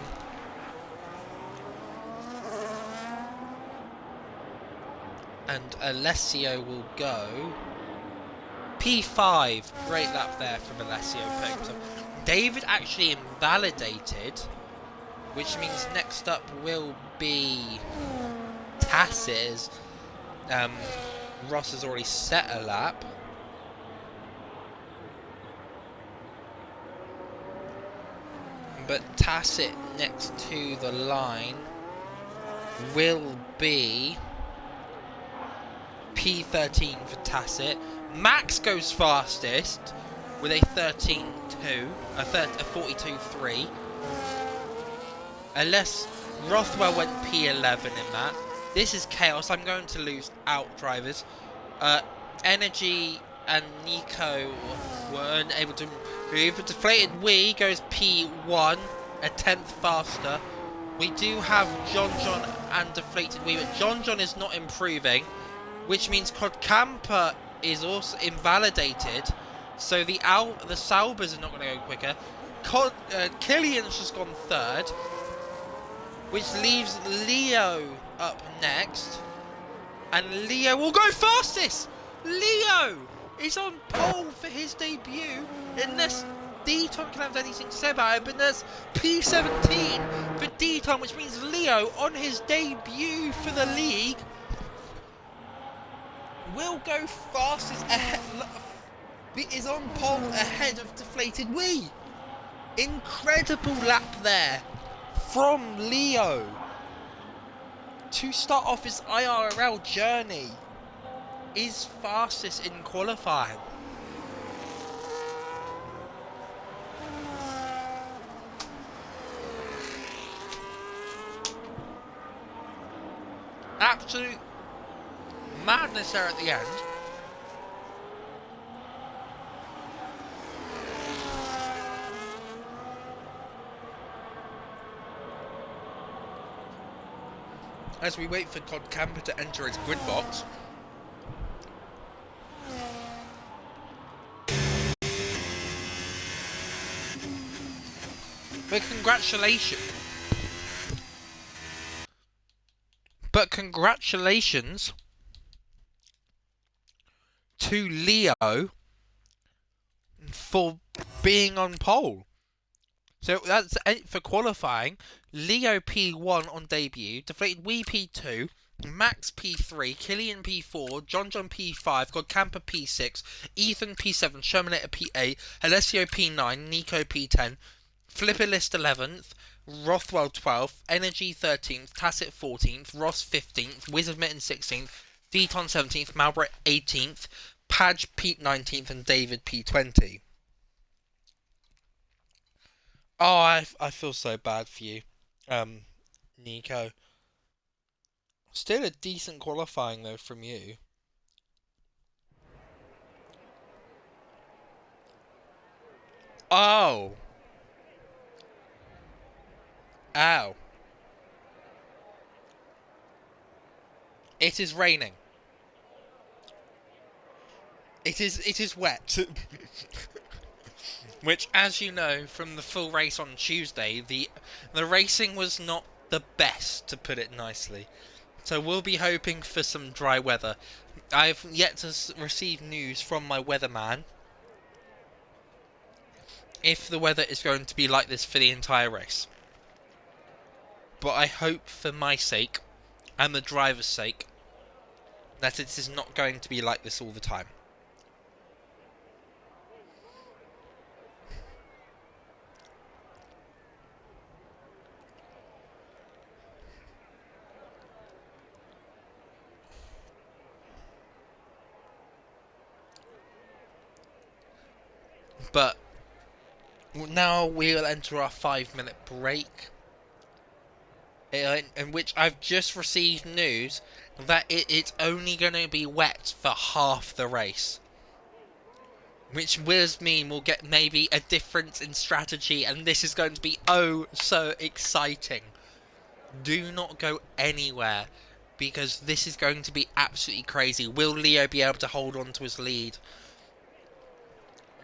And Alessio will go P5. Great lap there from Alessio. David actually invalidated, which means next up will be Tacit's. Ross has already set a lap. But Tacit next to the line will be P13 for Tacit. Max goes fastest with a 13.2, a 42.3. Unless Rothwell went P11 in that. This is chaos. I'm going to lose out drivers. Energy and Nico weren't able to move. DeflatedWee goes P1, a 10th faster. We do have John and DeflatedWee, but John is not improving, which means Camper is also invalidated. So the Saubers are not going to go quicker. Killian's just gone third, which leaves Leo up next. And Leo will go fastest! Leo is on pole for his debut, unless D-Tom can have anything to say about it, but there's P17 for D-Tom, which means Leo, on his debut for the league, will go fastest ahead, is on pole ahead of DeflatedWee. Incredible lap there from Leo to start off his IIRL journey. Is fastest in qualifying. Absolute madness there at the end. As we wait for Camper to enter his grid box. But congratulations to Leo for being on pole. So that's it for qualifying. Leo P1 on debut, DeflatedWee P2, Max P3, Killian P4, John P5, Camper P6, Ethan P7, Shermanator P8, Alessio P9, Nico P10, Flipper List 11th, Rothwell 12th, Energy 13th, Tacit 14th, Ross 15th, Wizard Mitten 16th, Deton 17th, Malbret 18th, Padge P 19th, and David P20. Oh, I feel so bad for you, Nico. Still a decent qualifying though from you. Oh! Ow. It is raining. It is wet. Which, as you know from the full race on Tuesday, the racing was not the best, to put it nicely. So we'll be hoping for some dry weather. I've yet to receive news from my weatherman if the weather is going to be like this for the entire race. But I hope for my sake, and the driver's sake, that it is not going to be like this all the time. But now we'll enter our 5-minute break, in which I've just received news that it's only going to be wet for half the race. Which will mean we'll get maybe a difference in strategy, and this is going to be oh so exciting. Do not go anywhere, because this is going to be absolutely crazy. Will Leo be able to hold on to his lead?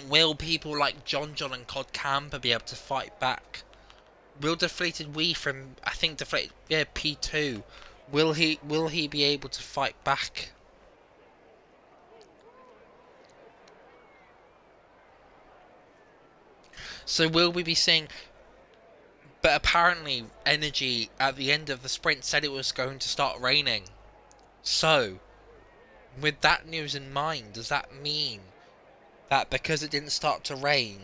Will people like John and Cod Camper be able to fight back? Will DeflatedWee from, I think P2, will he be able to fight back? So will we be seeing? But apparently Energy at the end of the sprint said it was going to start raining. So with that news in mind, does that mean that because it didn't start to rain,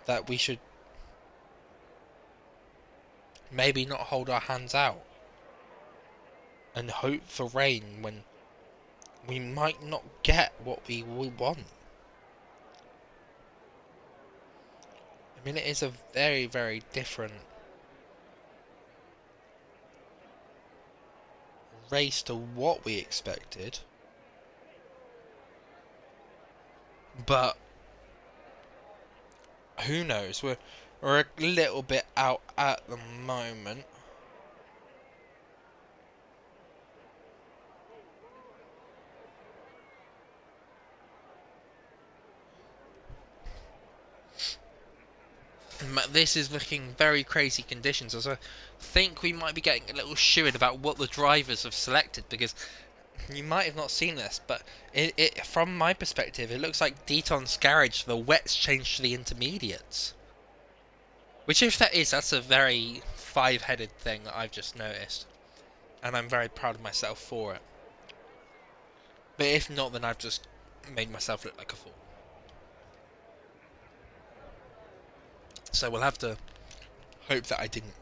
that we should maybe not hold our hands out and hope for rain when we might not get what we want? I mean, it is a very, very different race to what we expected. But who knows? We're a little bit out at the moment. This is looking very crazy conditions, as I think we might be getting a little shooed about what the drivers have selected, because you might have not seen this, but from my perspective, it looks like Deton's garage, the wets changed to the intermediates. Which, if that is, that's a very five-headed thing that I've just noticed, and I'm very proud of myself for it. But if not, then I've just made myself look like a fool. So we'll have to hope that I didn't.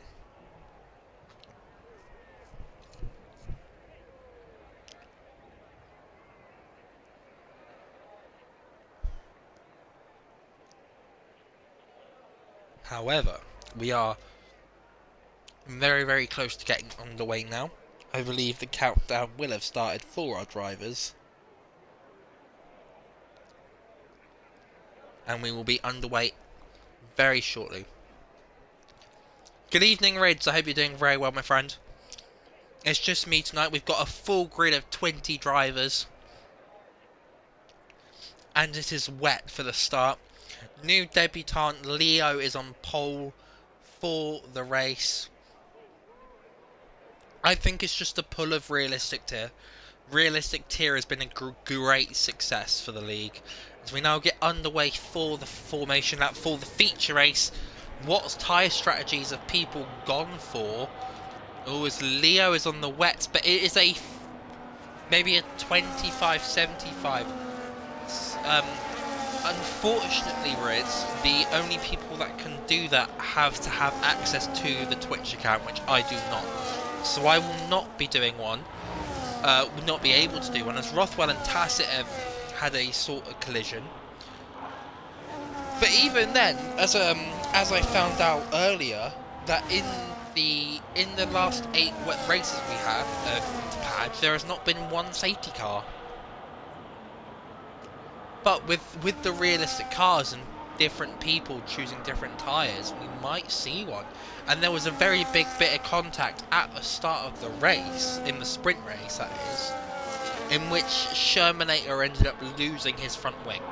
However, we are very, very close to getting underway now. I believe the countdown will have started for our drivers. And we will be underway very shortly. Good evening, Rids. I hope you're doing very well, my friend. It's just me tonight. We've got a full grid of 20 drivers. And it is wet for the start. New debutant Leo is on pole for the race. I think it's just a pull of Realistic Tier. Realistic Tier has been a great success for the league. As we now get underway for the formation lap, for the feature race, what tyre strategies have people gone for? Oh, as Leo is on the wets, but it is maybe a 25-75. Unfortunately, Riz, the only people that can do that have to have access to the Twitch account, which I do not. So I will not be doing one. Will not be able to do one, as Rothwell and Tacit have had a sort of collision. But even then, as I found out earlier, that in in the last 8 races we had to Padge, there has not been one safety car. But with the realistic cars and different people choosing different tyres, we might see one. And there was a very big bit of contact at the start of the race, in the sprint race that is, in which Shermanator ended up losing his front wing.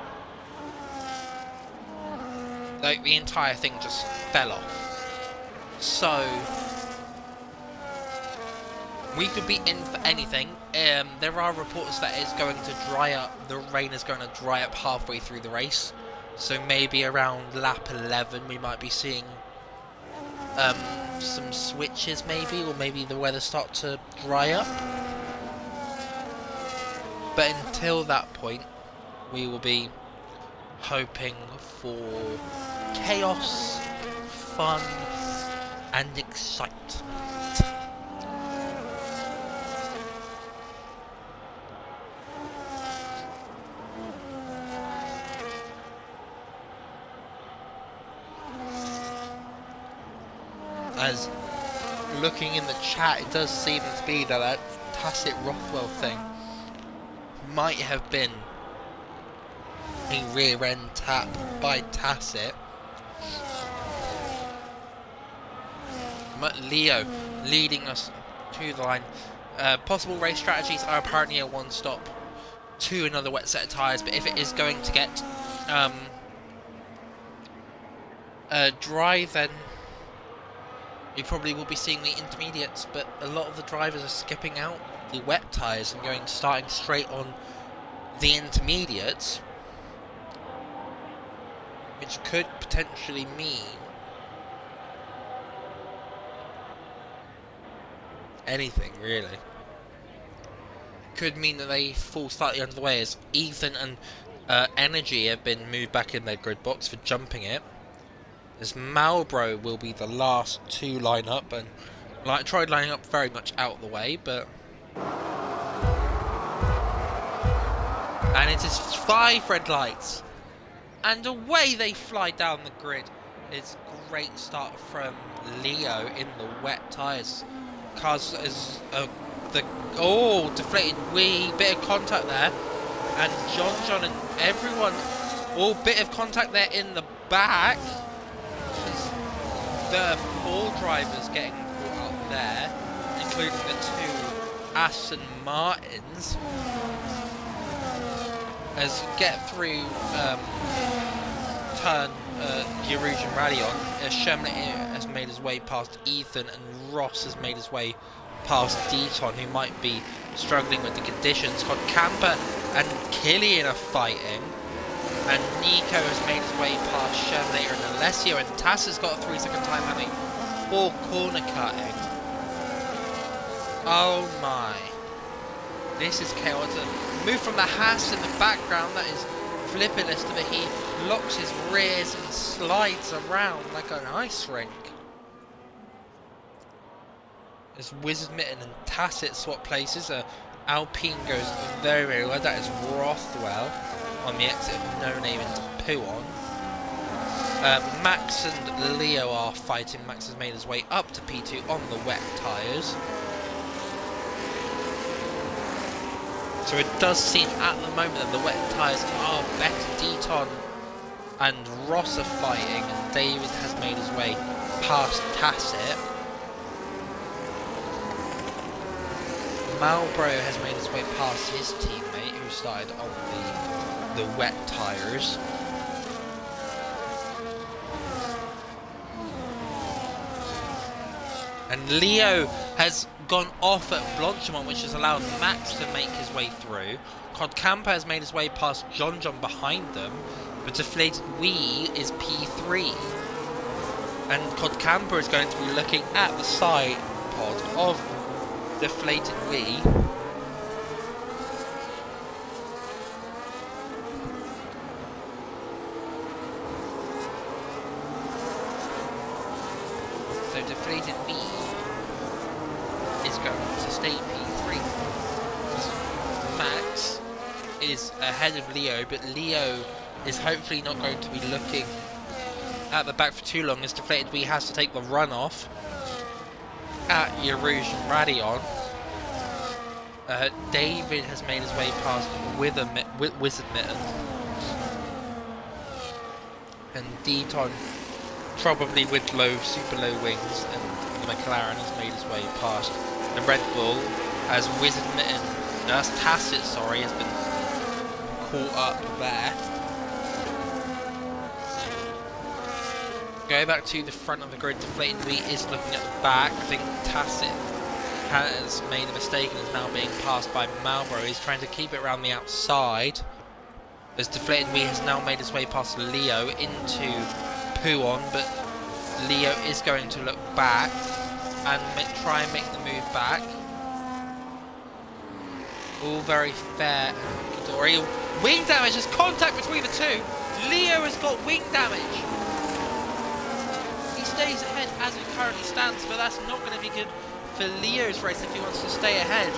Like, the entire thing just fell off. So we could be in for anything. There are reports that it's going to dry up. The rain is going to dry up halfway through the race. So maybe around lap 11 we might be seeing some switches maybe. Or maybe the weather start to dry up. But until that point, we will be hoping for chaos, fun, and excitement. As looking in the chat, it does seem to be that Tacit Rothwell thing might have been a rear end tap by Tacit. Leo leading us to the line. Possible race strategies are apparently a one stop to another wet set of tyres, but if it is going to get dry, then you probably will be seeing the intermediates, but a lot of the drivers are skipping out the wet tyres and starting straight on the intermediates, which could potentially mean anything, really. Could mean that they fall slightly under the way, as Ethan and Energy have been moved back in their grid box for jumping it. As Marlboro will be the last to line up, and tried lining up very much out of the way, but... And it is 5 red lights, and away they fly down the grid. It's a great start from Leo in the wet tyres. Cars is DeflatedWee, bit of contact there, and John and everyone, all bit of contact there in the back. There are 4 drivers getting caught up there, including the 2 Aston Martins. As you get through turn Erusian Rally on, Sherman has made his way past Ethan, and Ross has made his way past Deaton, who might be struggling with the conditions. Camper and Killian are fighting. And Nico has made his way past Shermanator and Alessio, and Tass has got a 3-second time limit for corner cutting. Oh my. This is chaotic. Move from the Haas in the background, that is Flipperless, but he locks his rears and slides around like an ice rink. As Wizard Mitten and Tacit swap places, Alpine goes very, very well. That is Rothwell on the exit of No Name into Puon. Max and Leo are fighting. Max has made his way up to P2 on the wet tyres. So it does seem at the moment that the wet tyres are better. Deaton and Ross are fighting, and David has made his way past Tacit. Marlboro has made his way past his teammate, who started on the wet tyres. And Leo has gone off at Blanchimont, which has allowed Max to make his way through. Codcamper has made his way past John behind them, but DeflatedWee is P3. And Codcamper is going to be looking at the side pod of DeflatedWee. So DeflatedWee is going to stay P3. Max is ahead of Leo, but Leo is hopefully not going to be looking at the back for too long, as DeflatedWee has to take the run off. at Erosion Radion. David has made his way past Wizard Mitten. And Deton, probably with super low wings, and the McLaren has made his way past the Red Bull as Wizard Mitten, that's Tacit, sorry, has been caught up there. Go back to the front of the grid. DeflatedWee is looking at the back. I think Tacit has made a mistake and is now being passed by Marlboro. He's trying to keep it around the outside. As DeflatedWee has now made his way past Leo into Puon, but Leo is going to look back and try and make the move back. All very fair. Wing damage, there's contact between the two. Leo has got wing damage. He stays ahead as it currently stands, but that's not going to be good for Leo's race if he wants to stay ahead.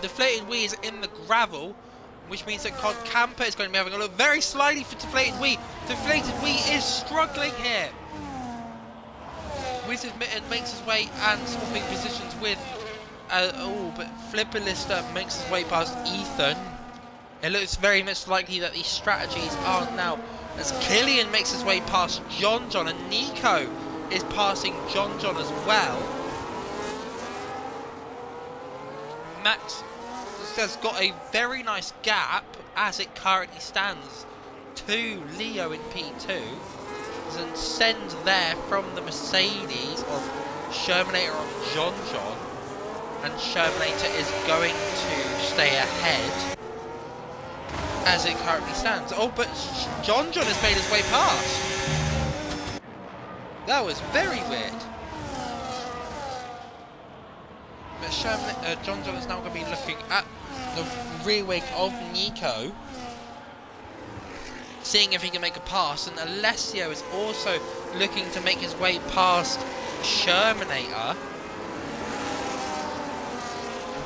DeflatedWee is in the gravel, which means that Cod Camper is going to be having a look very slightly for DeflatedWee. DeflatedWee is struggling here. Wizard Mitten makes his way and swapping positions with but Flipperlister makes his way past Ethan. It looks very much likely that these strategies are now, as Killian makes his way past John and Nico is passing John as well. Max has got a very nice gap as it currently stands to Leo in P2. And send there from the Mercedes of Shermanator on John, and Shermanator is going to stay ahead as it currently stands. Oh, but John has made his way past. That was very weird. But John is now going to be looking at the rear wing of Nico, seeing if he can make a pass, and Alessio is also looking to make his way past Shermanator.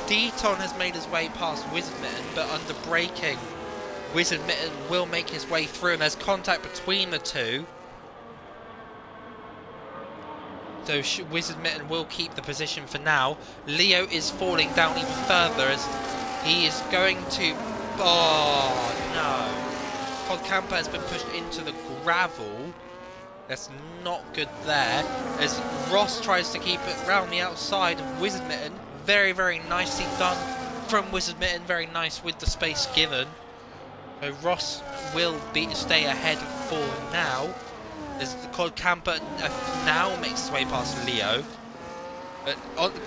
Deton has made his way past Wizard Mitten, but under braking, Wizard Mitten will make his way through, and there's contact between the two. So Wizard Mitten will keep the position for now. Leo is falling down even further as he is going to... Oh, no. Cod Camper has been pushed into the gravel. That's not good there. As Ross tries to keep it round the outside of Wizard Mitten. Very, very nicely done from Wizard Mitten. Very nice with the space given. So Ross will stay ahead for now. As the Cod Camper now makes his way past Leo.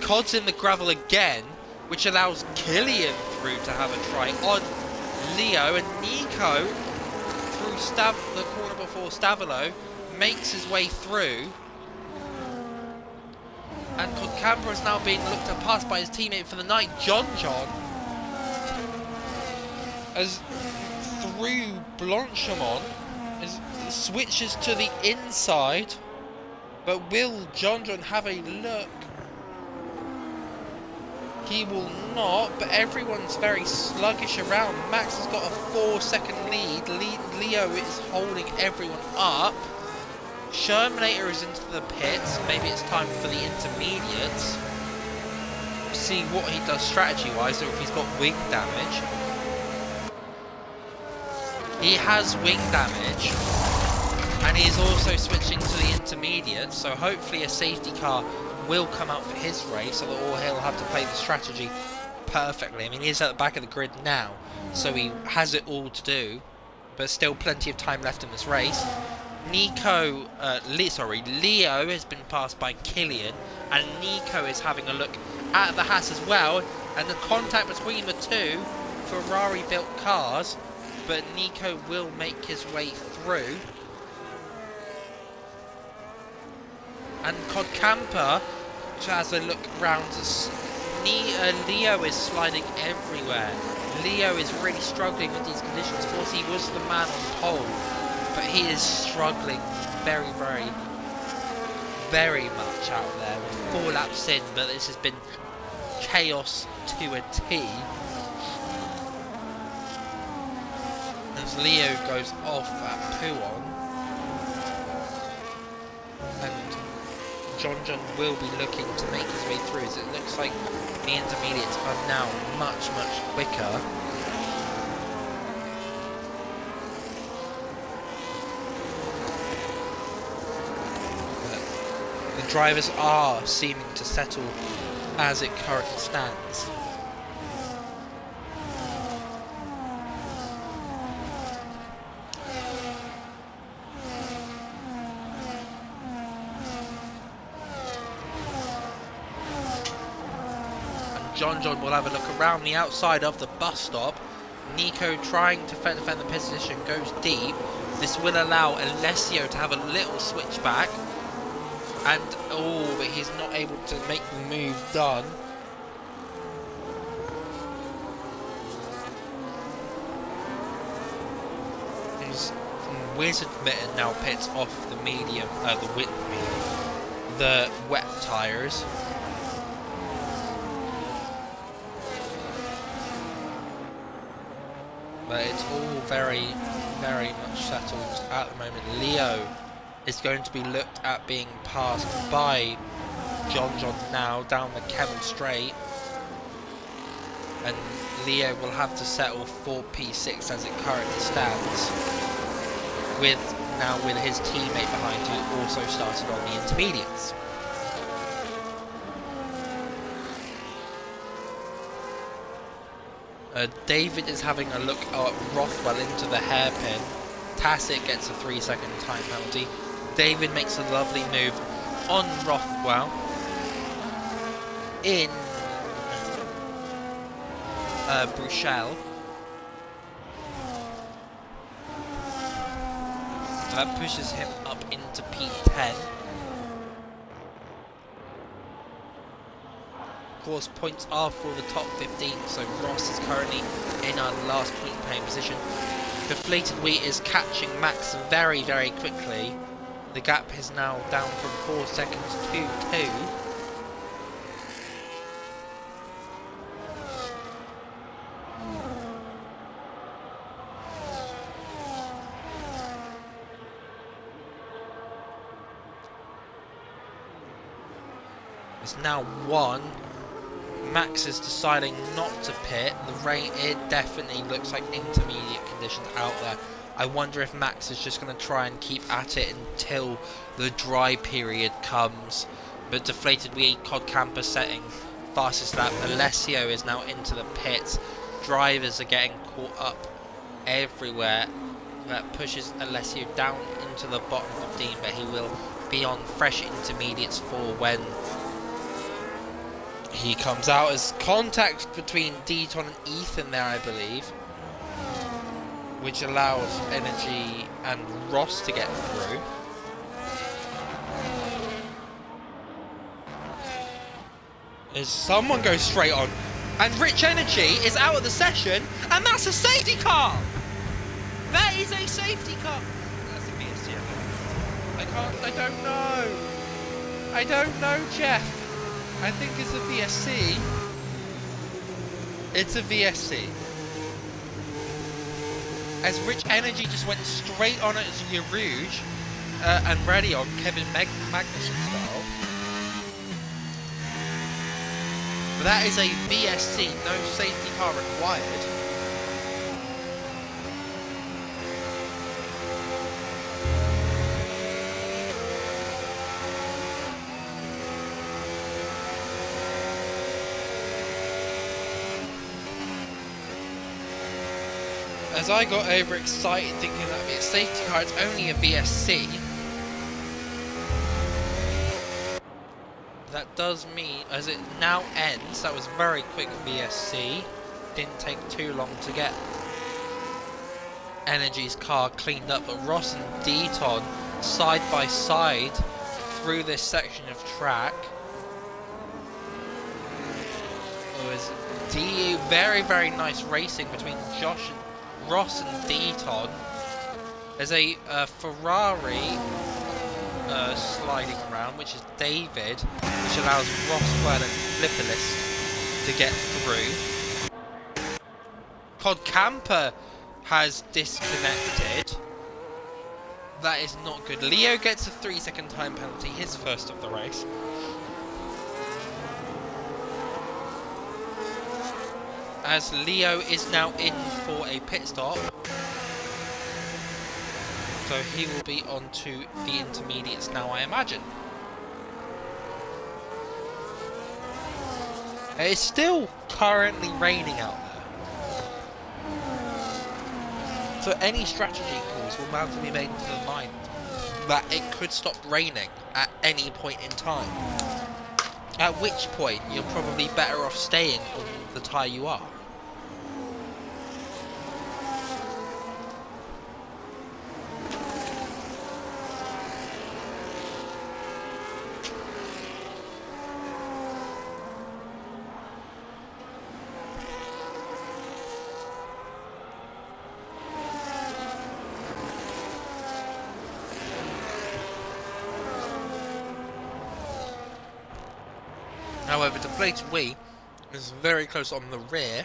Cod's in the gravel again, which allows Killian through to have a try on Leo, and Nico through the corner before Stavilo makes his way through, and Cod Camper is now being looked at past by his teammate for the night, John, as through Blanchemont switches to the inside, but will John have a look? He will not, but everyone's very sluggish around. Max has got a 4-second lead. Leo is holding everyone up. Shermanator is into the pits. Maybe it's time for the intermediates. See what he does strategy-wise, or if he's got wing damage. He has wing damage, and he is also switching to the intermediates, so hopefully a safety car will come out for his race, or he'll have to play the strategy perfectly. I mean, he's at the back of the grid now, so he has it all to do, but still plenty of time left in this race. Leo has been passed by Killian, and Nico is having a look at the Haas as well, and the contact between the two Ferrari-built cars, but Nico will make his way through. And Cod Camper has a look round. Leo is sliding everywhere. Leo is really struggling with these conditions. Of course, he was the man on pole, but he is struggling very, very, very much out there. We're 4 laps in, but this has been chaos to a T. As Leo goes off at Puon, and John will be looking to make his way through, as it looks like the intermediates are now much quicker. The drivers are seeming to settle as it currently stands. John will have a look around the outside of the bus stop. Nico trying to defend the position, goes deep. This will allow Alessio to have a little switch back. And, oh, but he's not able to make the move done. His Wizard Mitten now pits off the medium, the wet tyres. But it's all very much settled at the moment. Leo is going to be looked at being passed by John now down the Kemmel Straight. And Leo will have to settle for P6 as it currently stands. With his teammate behind, who also started on the intermediates. David is having a look at Rothwell into the hairpin. Tassett gets a 3-second time penalty. David makes a lovely move on Rothwell in Bruchel. That pushes him up into P10. Of course, points are for the top 15, so Ross is currently in our last point paying position. DeflatedWee is catching Max very quickly. The gap is now down from 4 seconds to 2. It's now 1. Max is deciding not to pit. The rain, it definitely looks like intermediate conditions out there. I wonder if Max is just going to try and keep at it until the dry period comes. But DeflatedWee, Cod Camper setting fastest lap. Alessio is now into the pits. Drivers are getting caught up everywhere. That pushes Alessio down into the bottom 15, but he will be on fresh intermediates for when he comes out. As contact between Deaton and Ethan there, I believe, which allows Energy and Ross to get through. As someone goes straight on, and Rich Energy is out of the session, and that's a safety car! That is a safety car! That's a VSC. I don't know, Jeff. I think it's a VSC. It's a VSC. As Rich Energy just went straight on it as Yarouge and ready on Kevin Magnussen style. But that is a VSC, no safety car required. As I got overexcited thinking that would be a safety car, it's only a VSC. That does mean, as it now ends, that was very quick VSC. Didn't take too long to get Energy's car cleaned up, but Ross and Deaton side by side through this section of track. It was very nice racing between Ross and Deaton. There's a Ferrari sliding around, which is David, which allows Rothwell and Flipperlist to get through. Cod Camper has disconnected. That is not good. Leo gets a 3-second time penalty, his first of the race. As Leo is now in for a pit stop. So he will be on to the intermediates now, I imagine. It's still currently raining out there. So any strategy calls will have to be made into the mind that it could stop raining at any point in time. At which point you're probably better off staying on the tyre you are. However, DeflatedWee is very close on the rear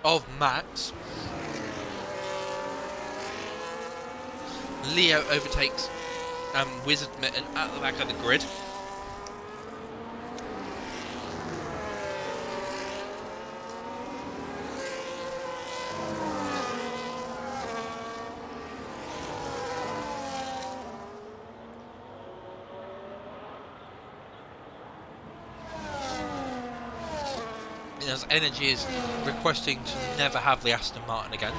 of Max. Leo overtakes Wizard Mitten at the back of the grid. As Energy is requesting to never have the Aston Martin again.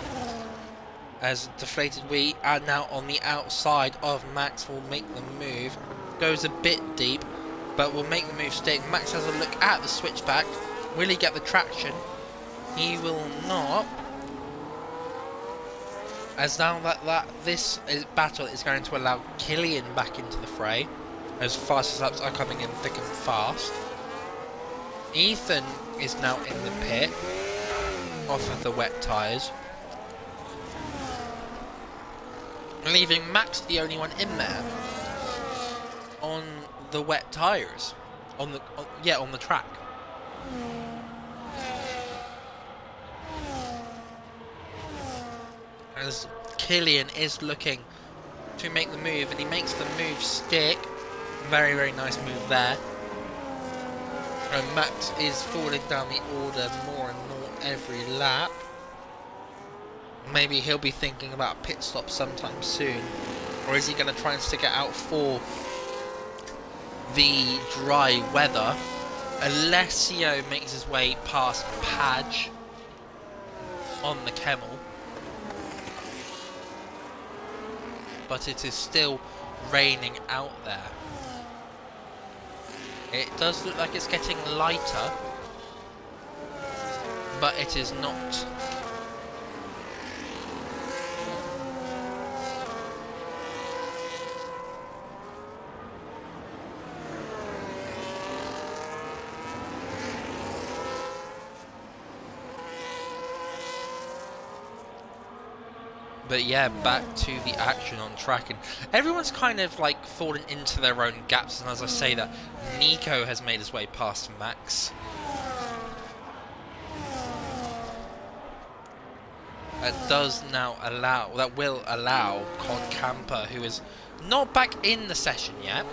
As DeflatedWee are now on the outside of Max, will make the move. Goes a bit deep, but will make the move stick. Max has a look at the switchback. Will he get the traction? He will not. As now this battle is going to allow Killian back into the fray, as fastest laps are coming in thick and fast. Ethan is now in the pit, off of the wet tyres, leaving Max the only one in there on the wet tyres, on the track. As Killian is looking to make the move, and he makes the move stick. Very, very nice move there. And Max is falling down the order more and more every lap. Maybe he'll be thinking about a pit stop sometime soon. Or is he going to try and stick it out for the dry weather? Alessio makes his way past Padge on the Camel. But it is still raining out there. It does look like it's getting lighter, but it is not. But yeah, back to the action on track, and everyone's kind of like fallen into their own gaps. And as I say that, Nico has made his way past Max. That will allow Cod Camper, who is not back in the session yet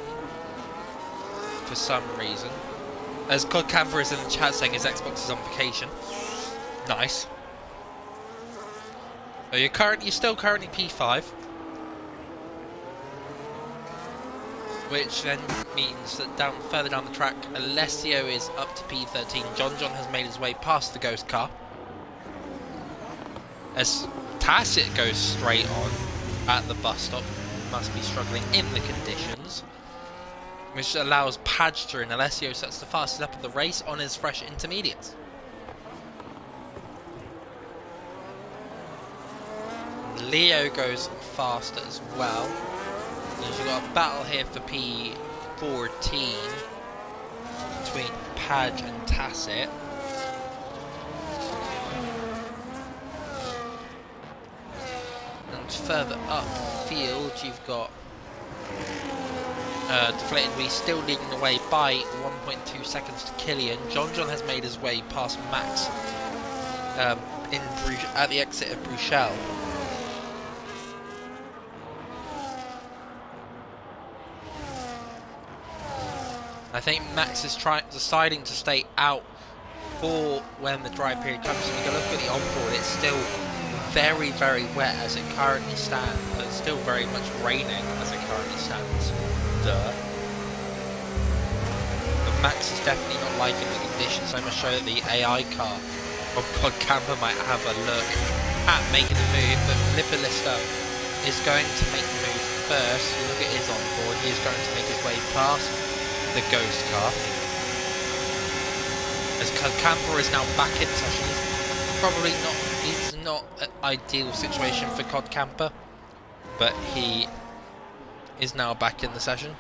for some reason. As Cod Camper is in the chat saying his Xbox is on vacation. Nice. So you're still currently P5, which then means that further down the track, Alessio is up to P13. John has made his way past the ghost car, as Tacit goes straight on at the bus stop. Must be struggling in the conditions, which allows Padge through, and Alessio sets the fastest lap of the race on his fresh intermediates. Leo goes fast as well. You've got a battle here for P14 between Padge and Tacit. And further upfield, you've got DeflatedWee still leading the way by 1.2 seconds to Killian. John has made his way past Max at the exit of Bruxelles. I think Max is deciding to stay out for when the dry period comes. So we can look at the onboard, it's still very, very wet as it currently stands. It's still very much raining as it currently stands. Duh. But Max is definitely not liking the conditions, so I'm going to show that the AI car of Cod Camper might have a look at making the move, but Flipperlister is going to make the move first. You look at his onboard, he is going to make his way past the ghost car. As Cod Camper is now back in session, it's not an ideal situation for Cod Camper, but he is now back in the session.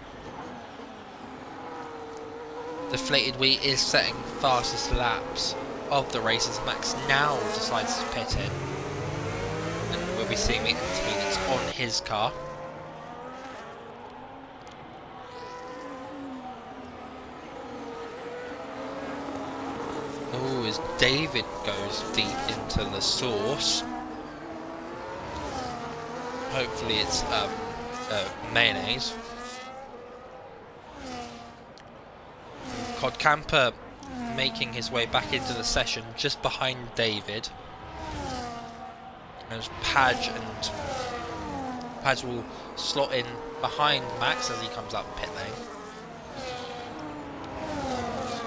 DeflatedWee is setting fastest laps of the race as Max now decides to pit in, and we'll be seeing the intermediates on his car. Oh, as David goes deep into the sauce. Hopefully it's mayonnaise. Cod Camper making his way back into the session just behind David. There's Padge, and Padge will slot in behind Max as he comes up pit lane.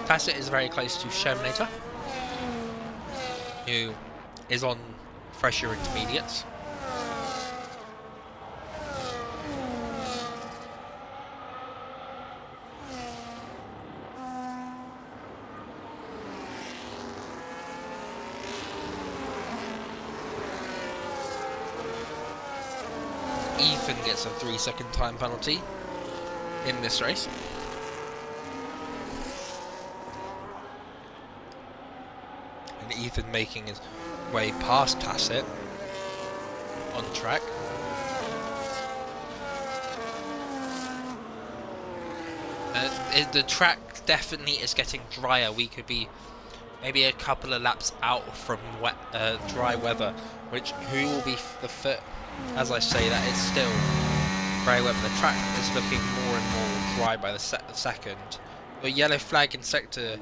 Tacit is very close to Shermanator, who is on fresher intermediates. Ethan gets a 3-second time penalty in this race. And Ethan making his way past Tacit on track. The track definitely is getting drier. We could be maybe a couple of laps out from wet, dry weather, who will be the first. As I say that, it's still very wet, but the track is looking more and more dry by the second. The yellow flag in sector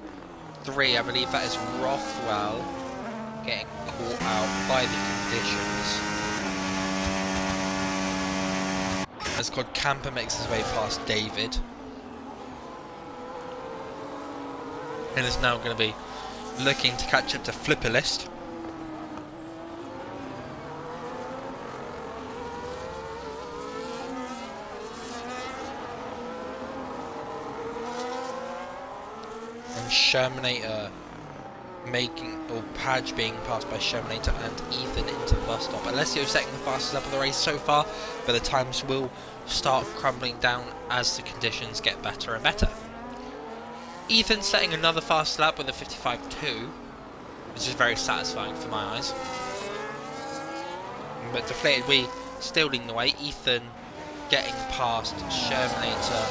3, I believe that is Rothwell getting caught out by the conditions. As Cod Camper makes his way past David. And is now going to be looking to catch up to Flipperlist. Shermanator or Padge being passed by Shermanator and Ethan into the bus stop. Alessio setting the fastest lap of the race so far, but the times will start crumbling down as the conditions get better and better. Ethan setting another fast lap with a 55.2, which is very satisfying for my eyes. But DeflatedWee still leading the way. Ethan getting past Shermanator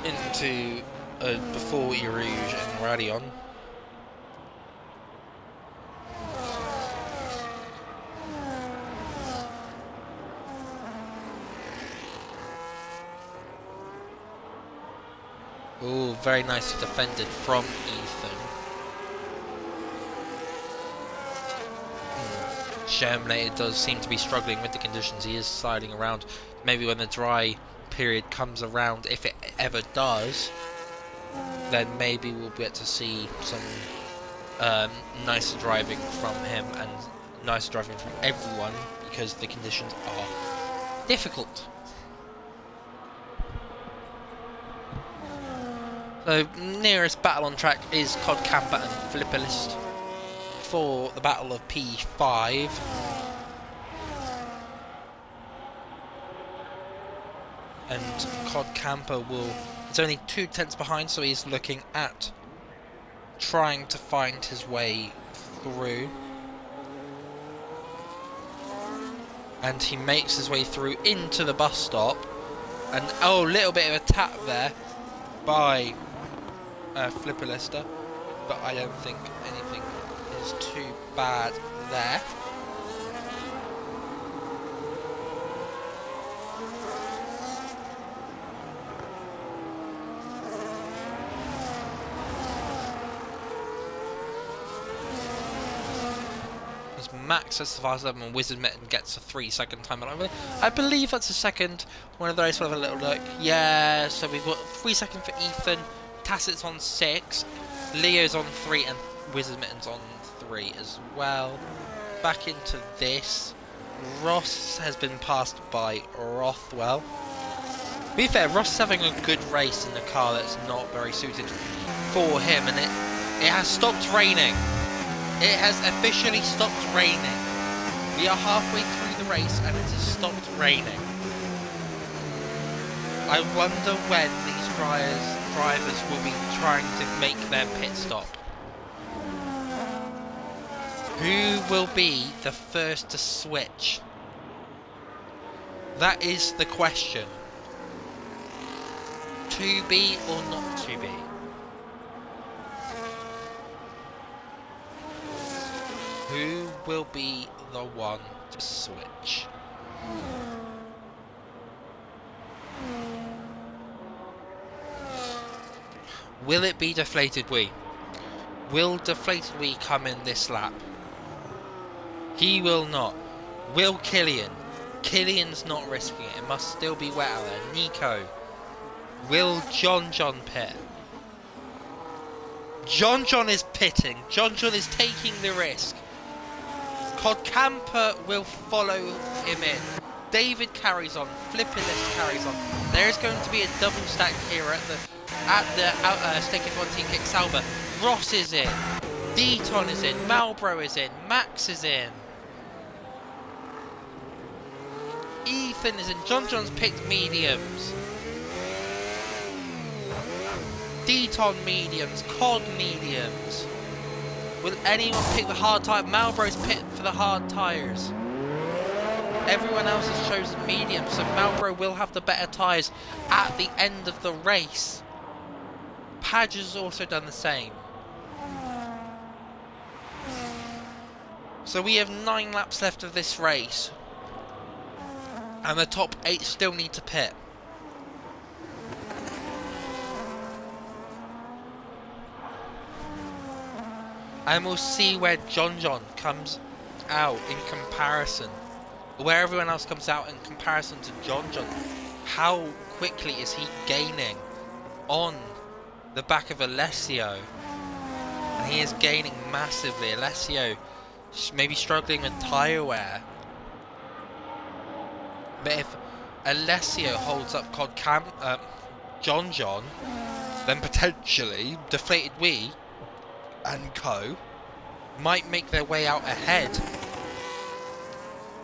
into before Erouge and Radion. Oh, very nicely defended from Ethan. Shermanator does seem to be struggling with the conditions. He is sliding around. Maybe when the dry period comes around, if it ever does, then maybe we'll get to see some nicer driving from him and nicer driving from everyone, because the conditions are difficult. So nearest battle on track is Cod Camper and Flipperlist for the battle of P5. And Cod Camper it's only 2 tenths behind, so he's looking at trying to find his way through. And he makes his way through into the bus stop. And oh, a little bit of a tap there by Flipperlister, but I don't think anything is too bad there. as Max has the fastest lap and Wizard Mitten gets a 3-second time. I believe that's a second. One of those, we'll have a little look. Yeah, so we've got 3 seconds for Ethan. Tacit's on 6. Leo's on 3 and Wizard Mitten's on 3 as well. Back into this. Ross has been passed by Rothwell. To be fair, Ross is having a good race in a car that's not very suited for him, and it has stopped raining. It has officially stopped raining. We are halfway through the race and it has stopped raining. I wonder when these drivers will be trying to make their pit stop. Who will be the first to switch? That is the question. To be or not to be? Who will be the one to switch? Will it be DeflatedWee? Will DeflatedWee come in this lap? He will not. Will Killian? Killian's not risking it. It must still be wet out there. Nico. Will John pit? John is pitting. John is taking the risk. Camper will follow him in. David carries on. Flipperlist carries on. There is going to be a double stack here at the Stake F1 Team Kick Sauber. Ross is in. Deton is in. Malbro is in. Max is in. Ethan is in. John's picked mediums. Deton mediums. Cod mediums. Will anyone pick the hard tyre? Malbro's picked for the hard tyres. Everyone else has chosen medium, so Malbro will have the better tyres at the end of the race. Padge has also done the same. So we have 9 laps left of this race. And the top 8 still need to pit. And we'll see where John comes out in comparison. Where everyone else comes out in comparison to John. How quickly is he gaining on the back of Alessio? And he is gaining massively. Alessio maybe struggling with tyre wear. But if Alessio holds up John, then potentially DeflatedWee and co might make their way out ahead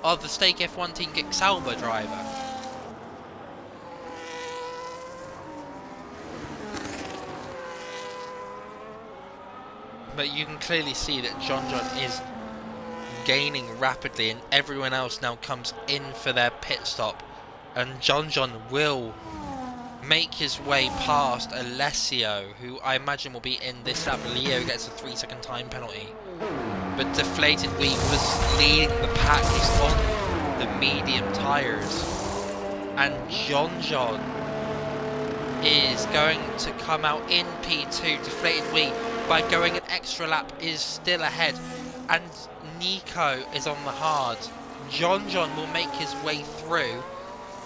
of the Stake F1 Team Kick Sauber driver. But you can clearly see that John is gaining rapidly, and everyone else now comes in for their pit stop, and John will make his way past Alessio, who I imagine will be in this lap. Leo gets a 3-second time penalty, but DeflatedWee was leading the pack. He's on the medium tyres, and John is going to come out in P2. DeflatedWee, by going an extra lap, is still ahead, and Nico is on the hard. John will make his way through,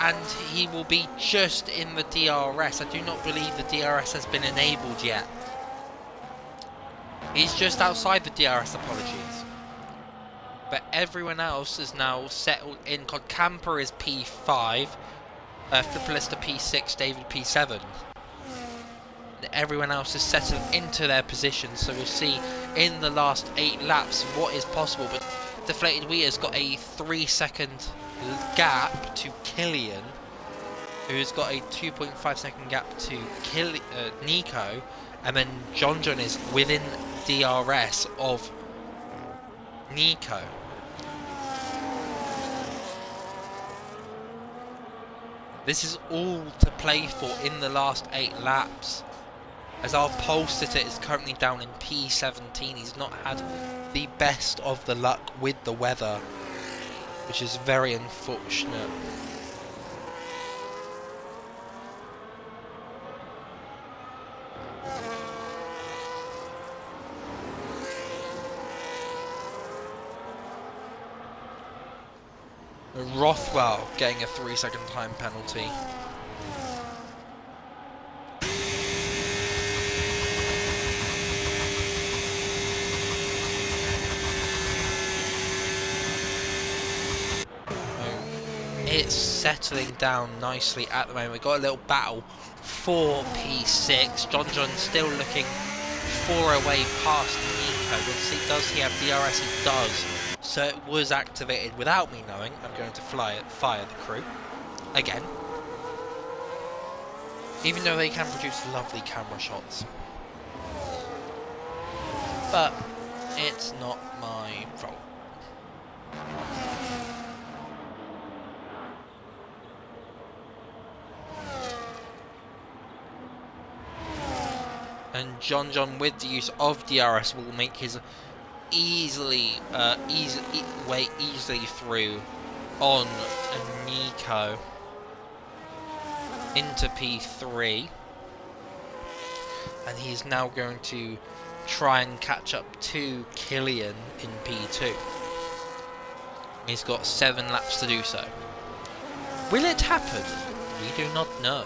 and he will be just in the DRS. I do not believe the DRS has been enabled yet. He's just outside the DRS, apologies. But everyone else is now settled in. Camper is P5, Flipperlista P6, David P7. Everyone else is settled into their positions, so we'll see in the last 8 laps what is possible. But DeflatedWee has got a 3-second gap to Killian, who's got a 2.5 second gap to Nico, and then John is within DRS of Nico. This is all to play for in the last 8 laps, as our pole sitter is currently down in P17. He's not had the best of the luck with the weather, which is very unfortunate. Rothwell getting a 3-second time penalty. It's settling down nicely at the moment. We've got a little battle for P6. John still looking for a way past Nico. Does he have DRS? He does. So it was activated without me knowing. I'm going to fire the crew again. Even though they can produce lovely camera shots. But it's not my fault. And John with the use of DRS will make his easily through on Nico into P3, and he's now going to try and catch up to Killian in P2. He's got 7 laps to do so. Will it happen? We do not know.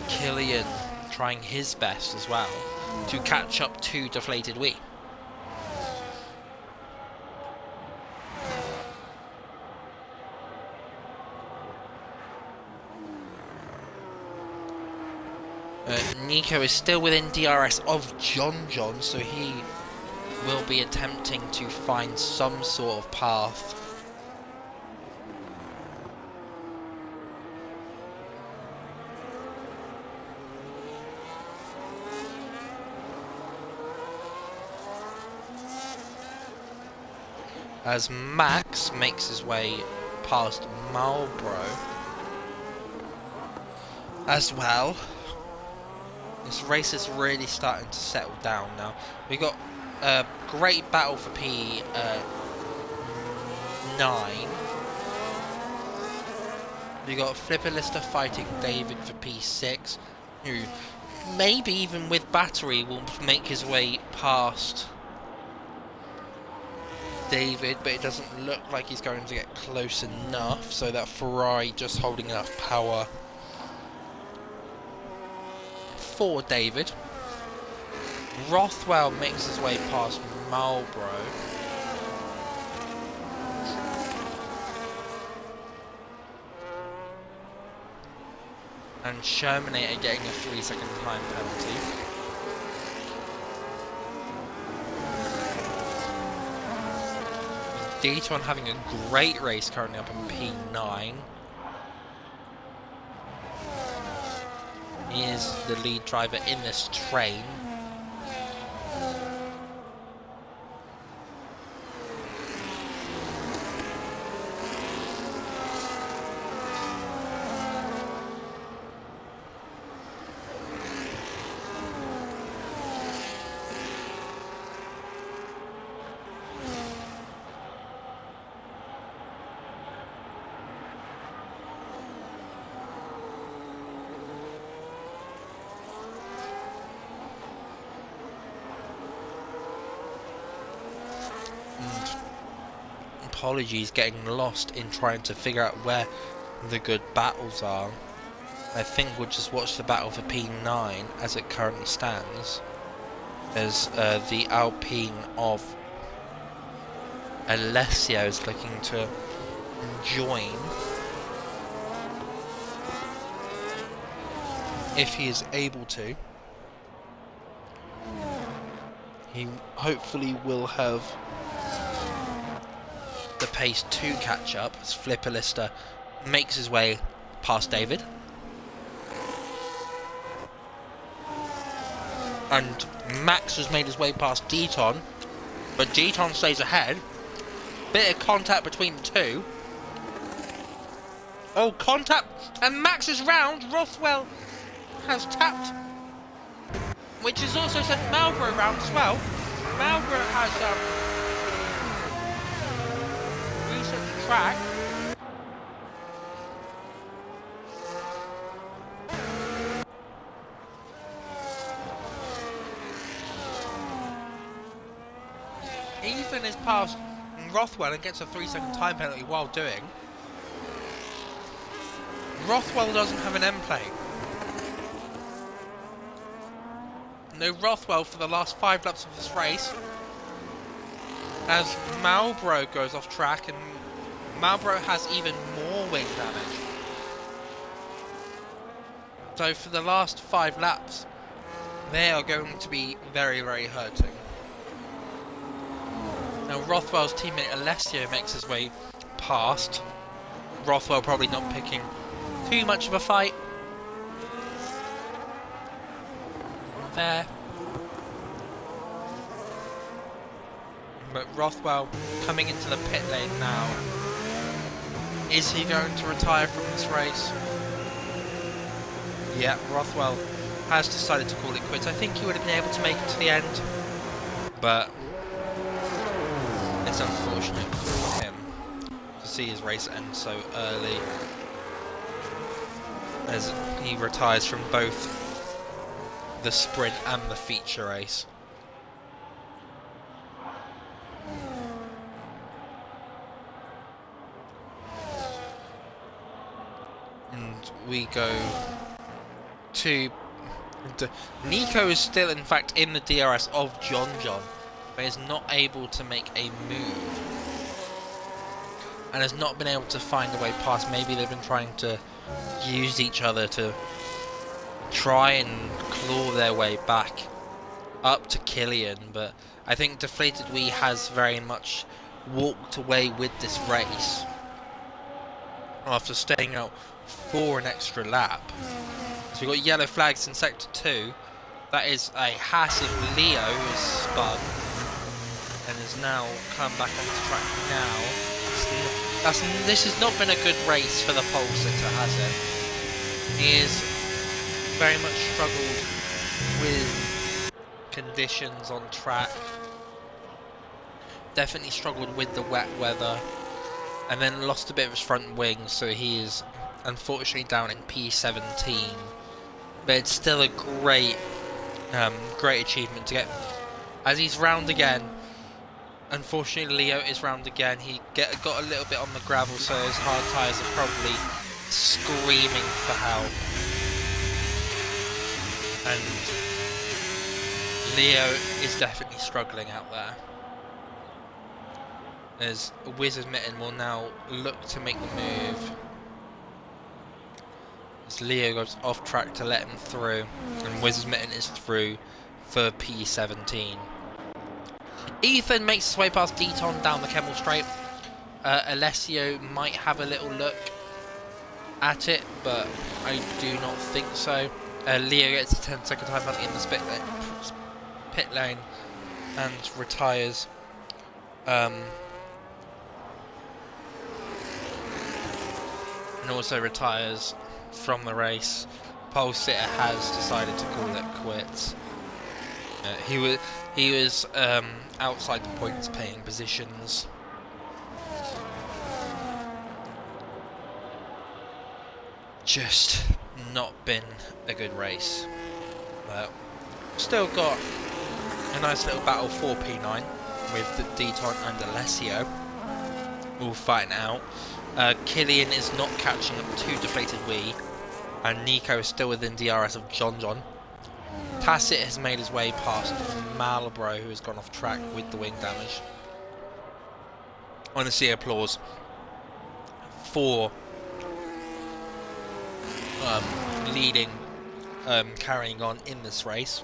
Killian trying his best as well to catch up to DeflatedWee. Nico is still within DRS of John, so he will be attempting to find some sort of path. As Max makes his way past Marlborough as well. This race is really starting to settle down now. We got a great battle for P9. We got Flipper Lister fighting David for P6, who maybe even with battery will make his way past David, but it doesn't look like he's going to get close enough, so that Ferrari just holding enough power for David. Rothwell makes his way past Marlborough. And Shermanator getting a 3-second time penalty. Dayton having a great race currently up in P9. He is the lead driver in this train. Apologies, getting lost in trying to figure out where the good battles are. I think we'll just watch the battle for P9 as it currently stands, as the Alpine of Alessio is looking to join, if he is able to. He hopefully will have the pace to catch up as Flipper Lister makes his way past David. And Max has made his way past Deton, but Deton stays ahead. Bit of contact between the two. Oh, contact, and Max is round. Rothwell has tapped, which has also sent Marlboro round as well. Marlboro has reset the track. Ethan is past Rothwell and gets a 3-second time penalty while doing. Rothwell doesn't have an end plate. No Rothwell for the last 5 laps of this race, as Marlboro goes off track, and Marlboro has even more wing damage. So for the last 5 laps, they are going to be very, very hurting. Now Rothwell's teammate Alessio makes his way past. Rothwell probably not picking too much of a fight there. But Rothwell coming into the pit lane now. Is he going to retire from this race? Yeah, Rothwell has decided to call it quits. I think he would have been able to make it to the end, but it's unfortunate for him to see his race end so early, as he retires from both the sprint and the feature race. And we go to Nico is still in fact in the DRS of John, but is not able to make a move and has not been able to find a way past. Maybe they've been trying to use each other to try and claw their way back up to Killian, but I think DeflatedWee has very much walked away with this race after staying out for an extra lap. So we've got yellow flags in sector 2. That is a Haas of Leo who is spun and has now come back onto track now. This has not been a good race for the pole sitter, has it? He has very much struggled with conditions on track. Definitely struggled with the wet weather, and then lost a bit of his front wing, so he is unfortunately down in P17. But it's still a great achievement to get, as he's round again. Unfortunately, Leo is round again. He got a little bit on the gravel, so his hard tyres are probably screaming for help. And Leo is definitely struggling out there, as Wizard Mitten will now look to make the move, as Leo goes off track to let him through, and Wizard Mitten is through for P17. Ethan makes his way past Deton down the Kemmel Straight. Alessio might have a little look at it, but I do not think so. Leo gets a 10-second time penalty in the pit lane and retires. And also retires from the race. Pole sitter has decided to call it quits. He was outside the points paying positions. Just not been a good race, but still got a nice little battle for P9 with Deton and Alessio all fighting out. Killian is not catching up to DeflatedWee, and Nico is still within DRS of John. Tacit has made his way past Marlboro, who has gone off track with the wing damage. Honestly, applause for leading, carrying on in this race.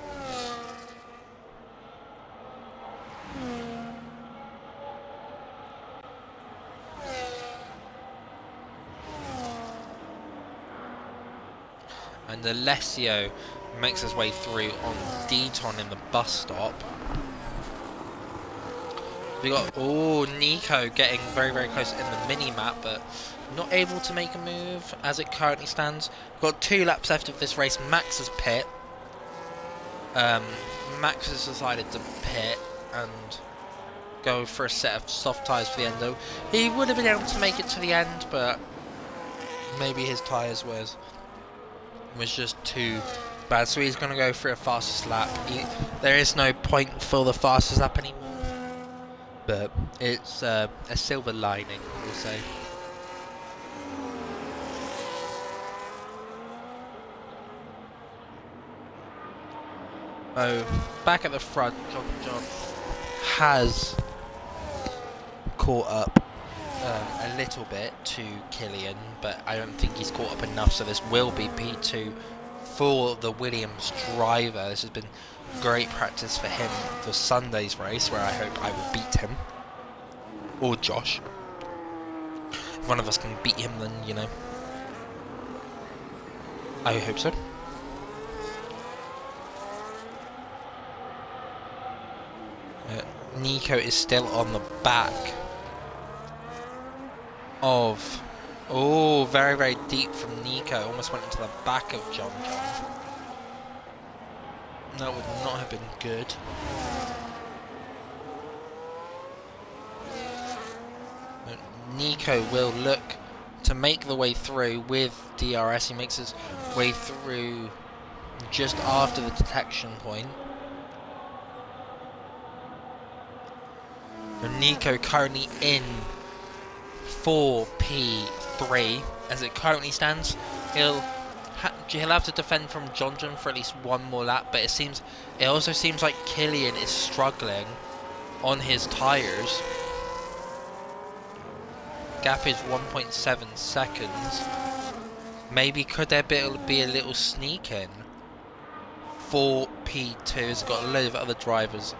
And Alessio makes his way through on Deton in the bus stop. We got, oh, Nico getting very, very close in the mini-map, but not able to make a move as it currently stands. We've got 2 laps left of this race. Max has pit. Max has decided to pit and go for a set of soft tyres for the end, though. He would have been able to make it to the end, but maybe his tyres was just too bad. So he's going to go for a fastest lap. There is no point for the fastest lap anymore. But it's a silver lining, we'll say. Oh, back at the front, John has caught up a little bit to Killian, but I don't think he's caught up enough, so this will be P2 for the Williams driver. This has been great practice for him for Sunday's race, where I hope I will beat him. Or Josh. If one of us can beat him, then, you know, I hope so. Nico is still on the back of... Oh, very, very deep from Nico. Almost went into the back of John. That would not have been good. But Nico will look to make the way through with DRS. He makes his way through just after the detection point. And Nico currently in 4P3 as it currently stands. He'll have to defend from John for at least one more lap, but it also seems like Killian is struggling on his tyres. Gap is 1.7 seconds. Maybe could there be a little sneak in? 4P2 has got a load of other drivers.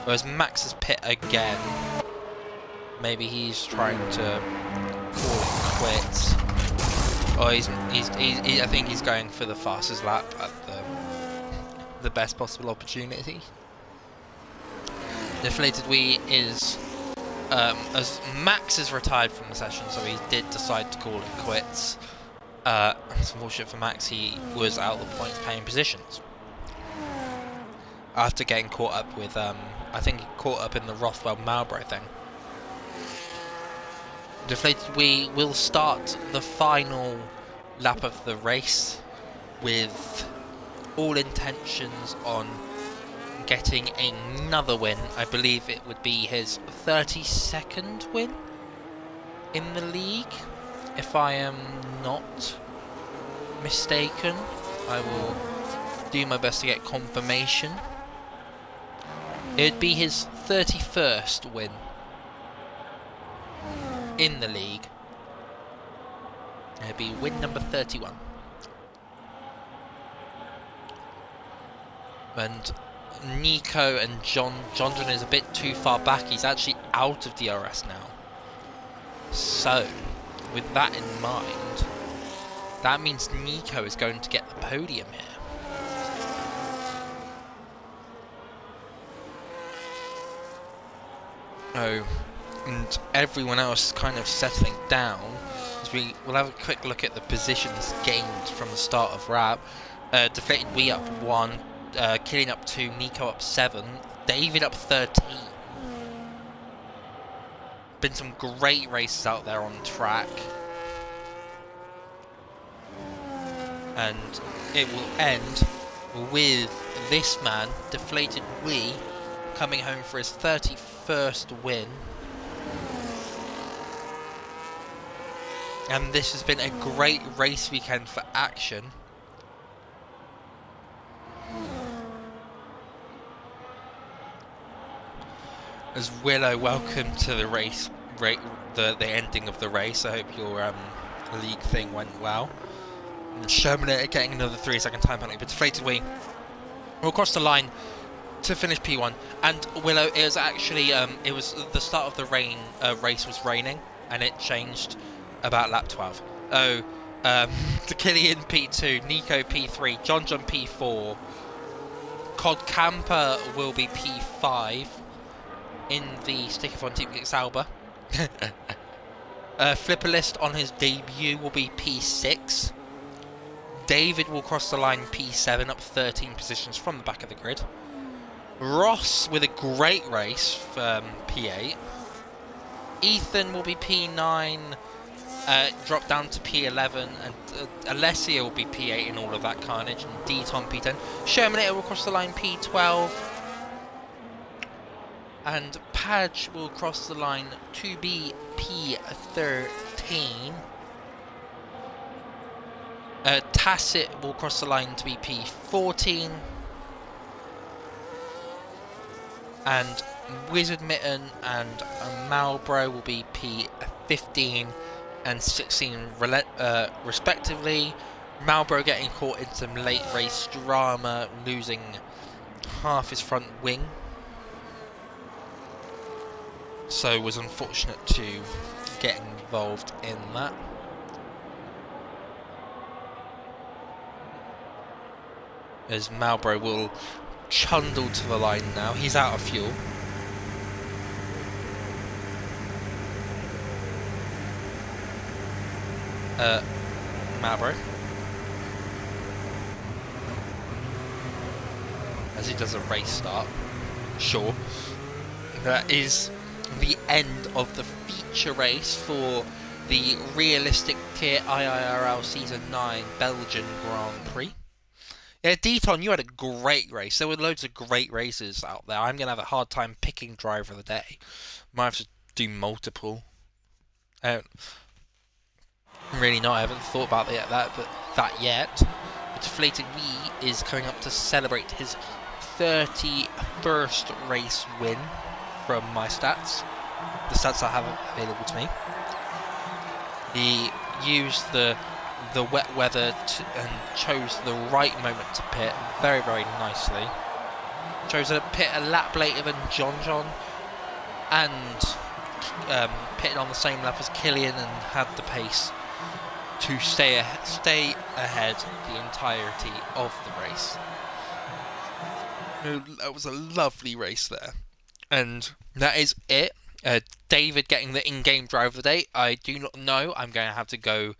Whereas Max has pit again. Maybe he's trying to call it quits. Or I think he's going for the fastest lap at the best possible opportunity. DeflatedWee is as Max is retired from the session, so he did decide to call it quits. It's unfortunate for Max, he was out of the points paying positions after getting caught up with I think he caught up in the Rothwell Marlborough thing. DeflatedWee will start the final lap of the race with all intentions on getting another win. I believe it would be his 32nd win in the league, if I am not mistaken. I will do my best to get confirmation. It would be his 31st win in the league. It would be win number 31. And Nico and John is a bit too far back. He's actually out of DRS now. So, with that in mind, that means Nico is going to get the podium here. Oh, and everyone else kind of settling down. As we'll have a quick look at the positions gained from the start of Rab. DeflatedWee up 1, Killian up 2, Nico up 7, David up 13. Been some great races out there on track. And it will end with this man, DeflatedWee, coming home for his 31st win. And this has been a great race weekend for Action. As Willow, welcome to the race, the ending of the race. I hope your league thing went well. And Sherman getting another 3-second time penalty, but DeflatedWee will cross the line to finish P1. And Willow, it was actually it was the start of the race was raining, and it changed about lap 12. Oh, to Killian P2, Nico P3, John P4, Cod Camper will be P5. in the Stick of on Team Geeks Alba. Flipper List on his debut will be P6. David will cross the line P7, up 13 positions from the back of the grid. Ross with a great race for P8. Ethan will be P9, drop down to P11, and Alessia will be P8 in all of that carnage, and Deton P10. Shermanator will cross the line P12. And Padge will cross the line to be P13. Tacit will cross the line to be P14. And Wizard Mitten and Malbro will be P15 and 16 respectively. Malbro getting caught in some late race drama, losing half his front wing. So was unfortunate to get involved in that. As Malbro will trundle to the line now. He's out of fuel. Malbro. As he does a race start. Sure. That is the end of the feature race for the realistic tier IIRL Season 9 Belgian Grand Prix. Yeah, Deton, you had a great race. There were loads of great races out there. I'm going to have a hard time picking driver of the day. Might have to do multiple. Really not. I haven't thought about that yet. But DeflatedWee is coming up to celebrate his 31st race win from my stats. The stats I have available to me. He used the wet weather and chose the right moment to pit very, very nicely. Chose to pit a lap later than John and pitted on the same lap as Killian and had the pace to stay ahead the entirety of the race. That was a lovely race there. And that is it. David getting the in-game driver of the day. I do not know. I'm going to have to go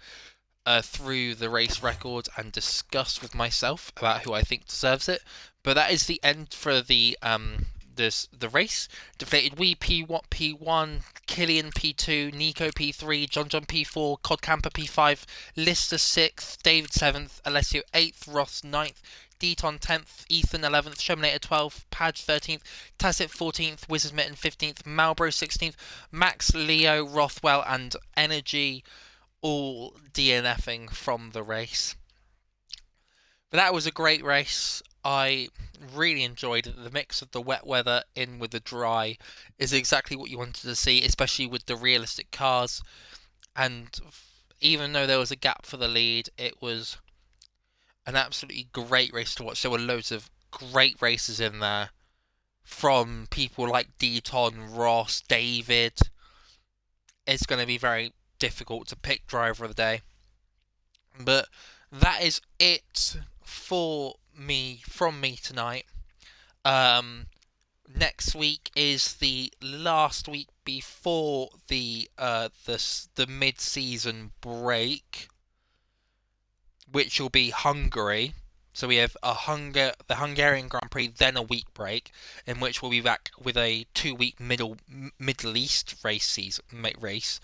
through the race records and discuss with myself about who I think deserves it. But that is the end for the race. DeflatedWee P1, Killian P2, Nico P3, John P4, Codcamper P5, Lister 6th, David 7th, Alessio 8th, Ross 9th, Deton 10th, Ethan 11th, Shermanator 12th, Padge 13th, Tacit 14th, Wizard Mitten 15th, Malbro 16th, Max, Leo, Rothwell and Energy all DNFing from the race. But that was a great race. I really enjoyed it. The mix of the wet weather in with the dry is exactly what you wanted to see, especially with the realistic cars. And even though there was a gap for the lead, it was an absolutely great race to watch. There were loads of great races in there from people like Deton, Ross, David. It's going to be very difficult to pick driver of the day. But that is it from me tonight. Next week is the last week before the mid-season break, which will be Hungary. So we have the Hungarian Grand Prix, then a week break, in which we'll be back with a 2-week Middle East race.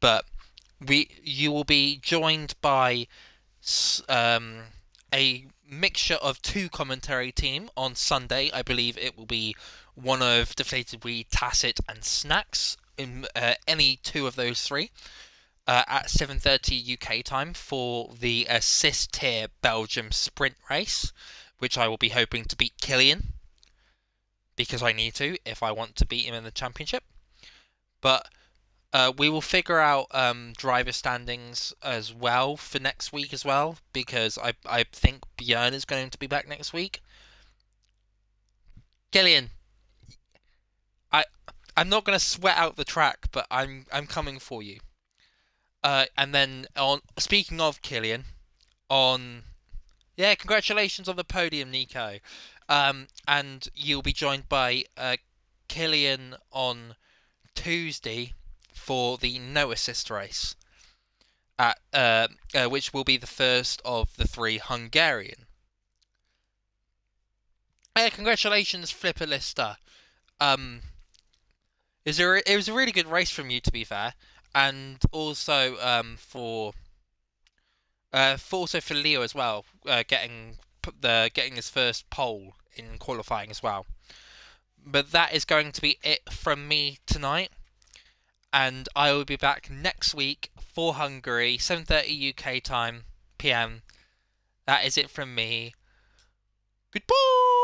But you will be joined by a mixture of 2 commentary team on Sunday. I believe it will be one of DeflatedWee, Tacit and Snacks, in any 2 of those 3. At 7:30 UK time for the assist tier Belgium sprint race, which I will be hoping to beat Killian, because I need to if I want to beat him in the championship. But we will figure out driver standings as well for next week as well, because I think Björn is going to be back next week. Killian, I'm not going to sweat out the track, but I'm coming for you. And then speaking of Killian, congratulations on the podium, Nico. And you'll be joined by Killian on Tuesday for the no assist race, which will be the first of the 3 Hungarian. Congratulations, Flipper Lister. It was a really good race from you, to be fair, and also for Leo as well, getting his first pole in qualifying as well. But that is going to be it from me tonight, and I will be back next week for Hungary, 7:30 UK time PM. That is it from me. Goodbye.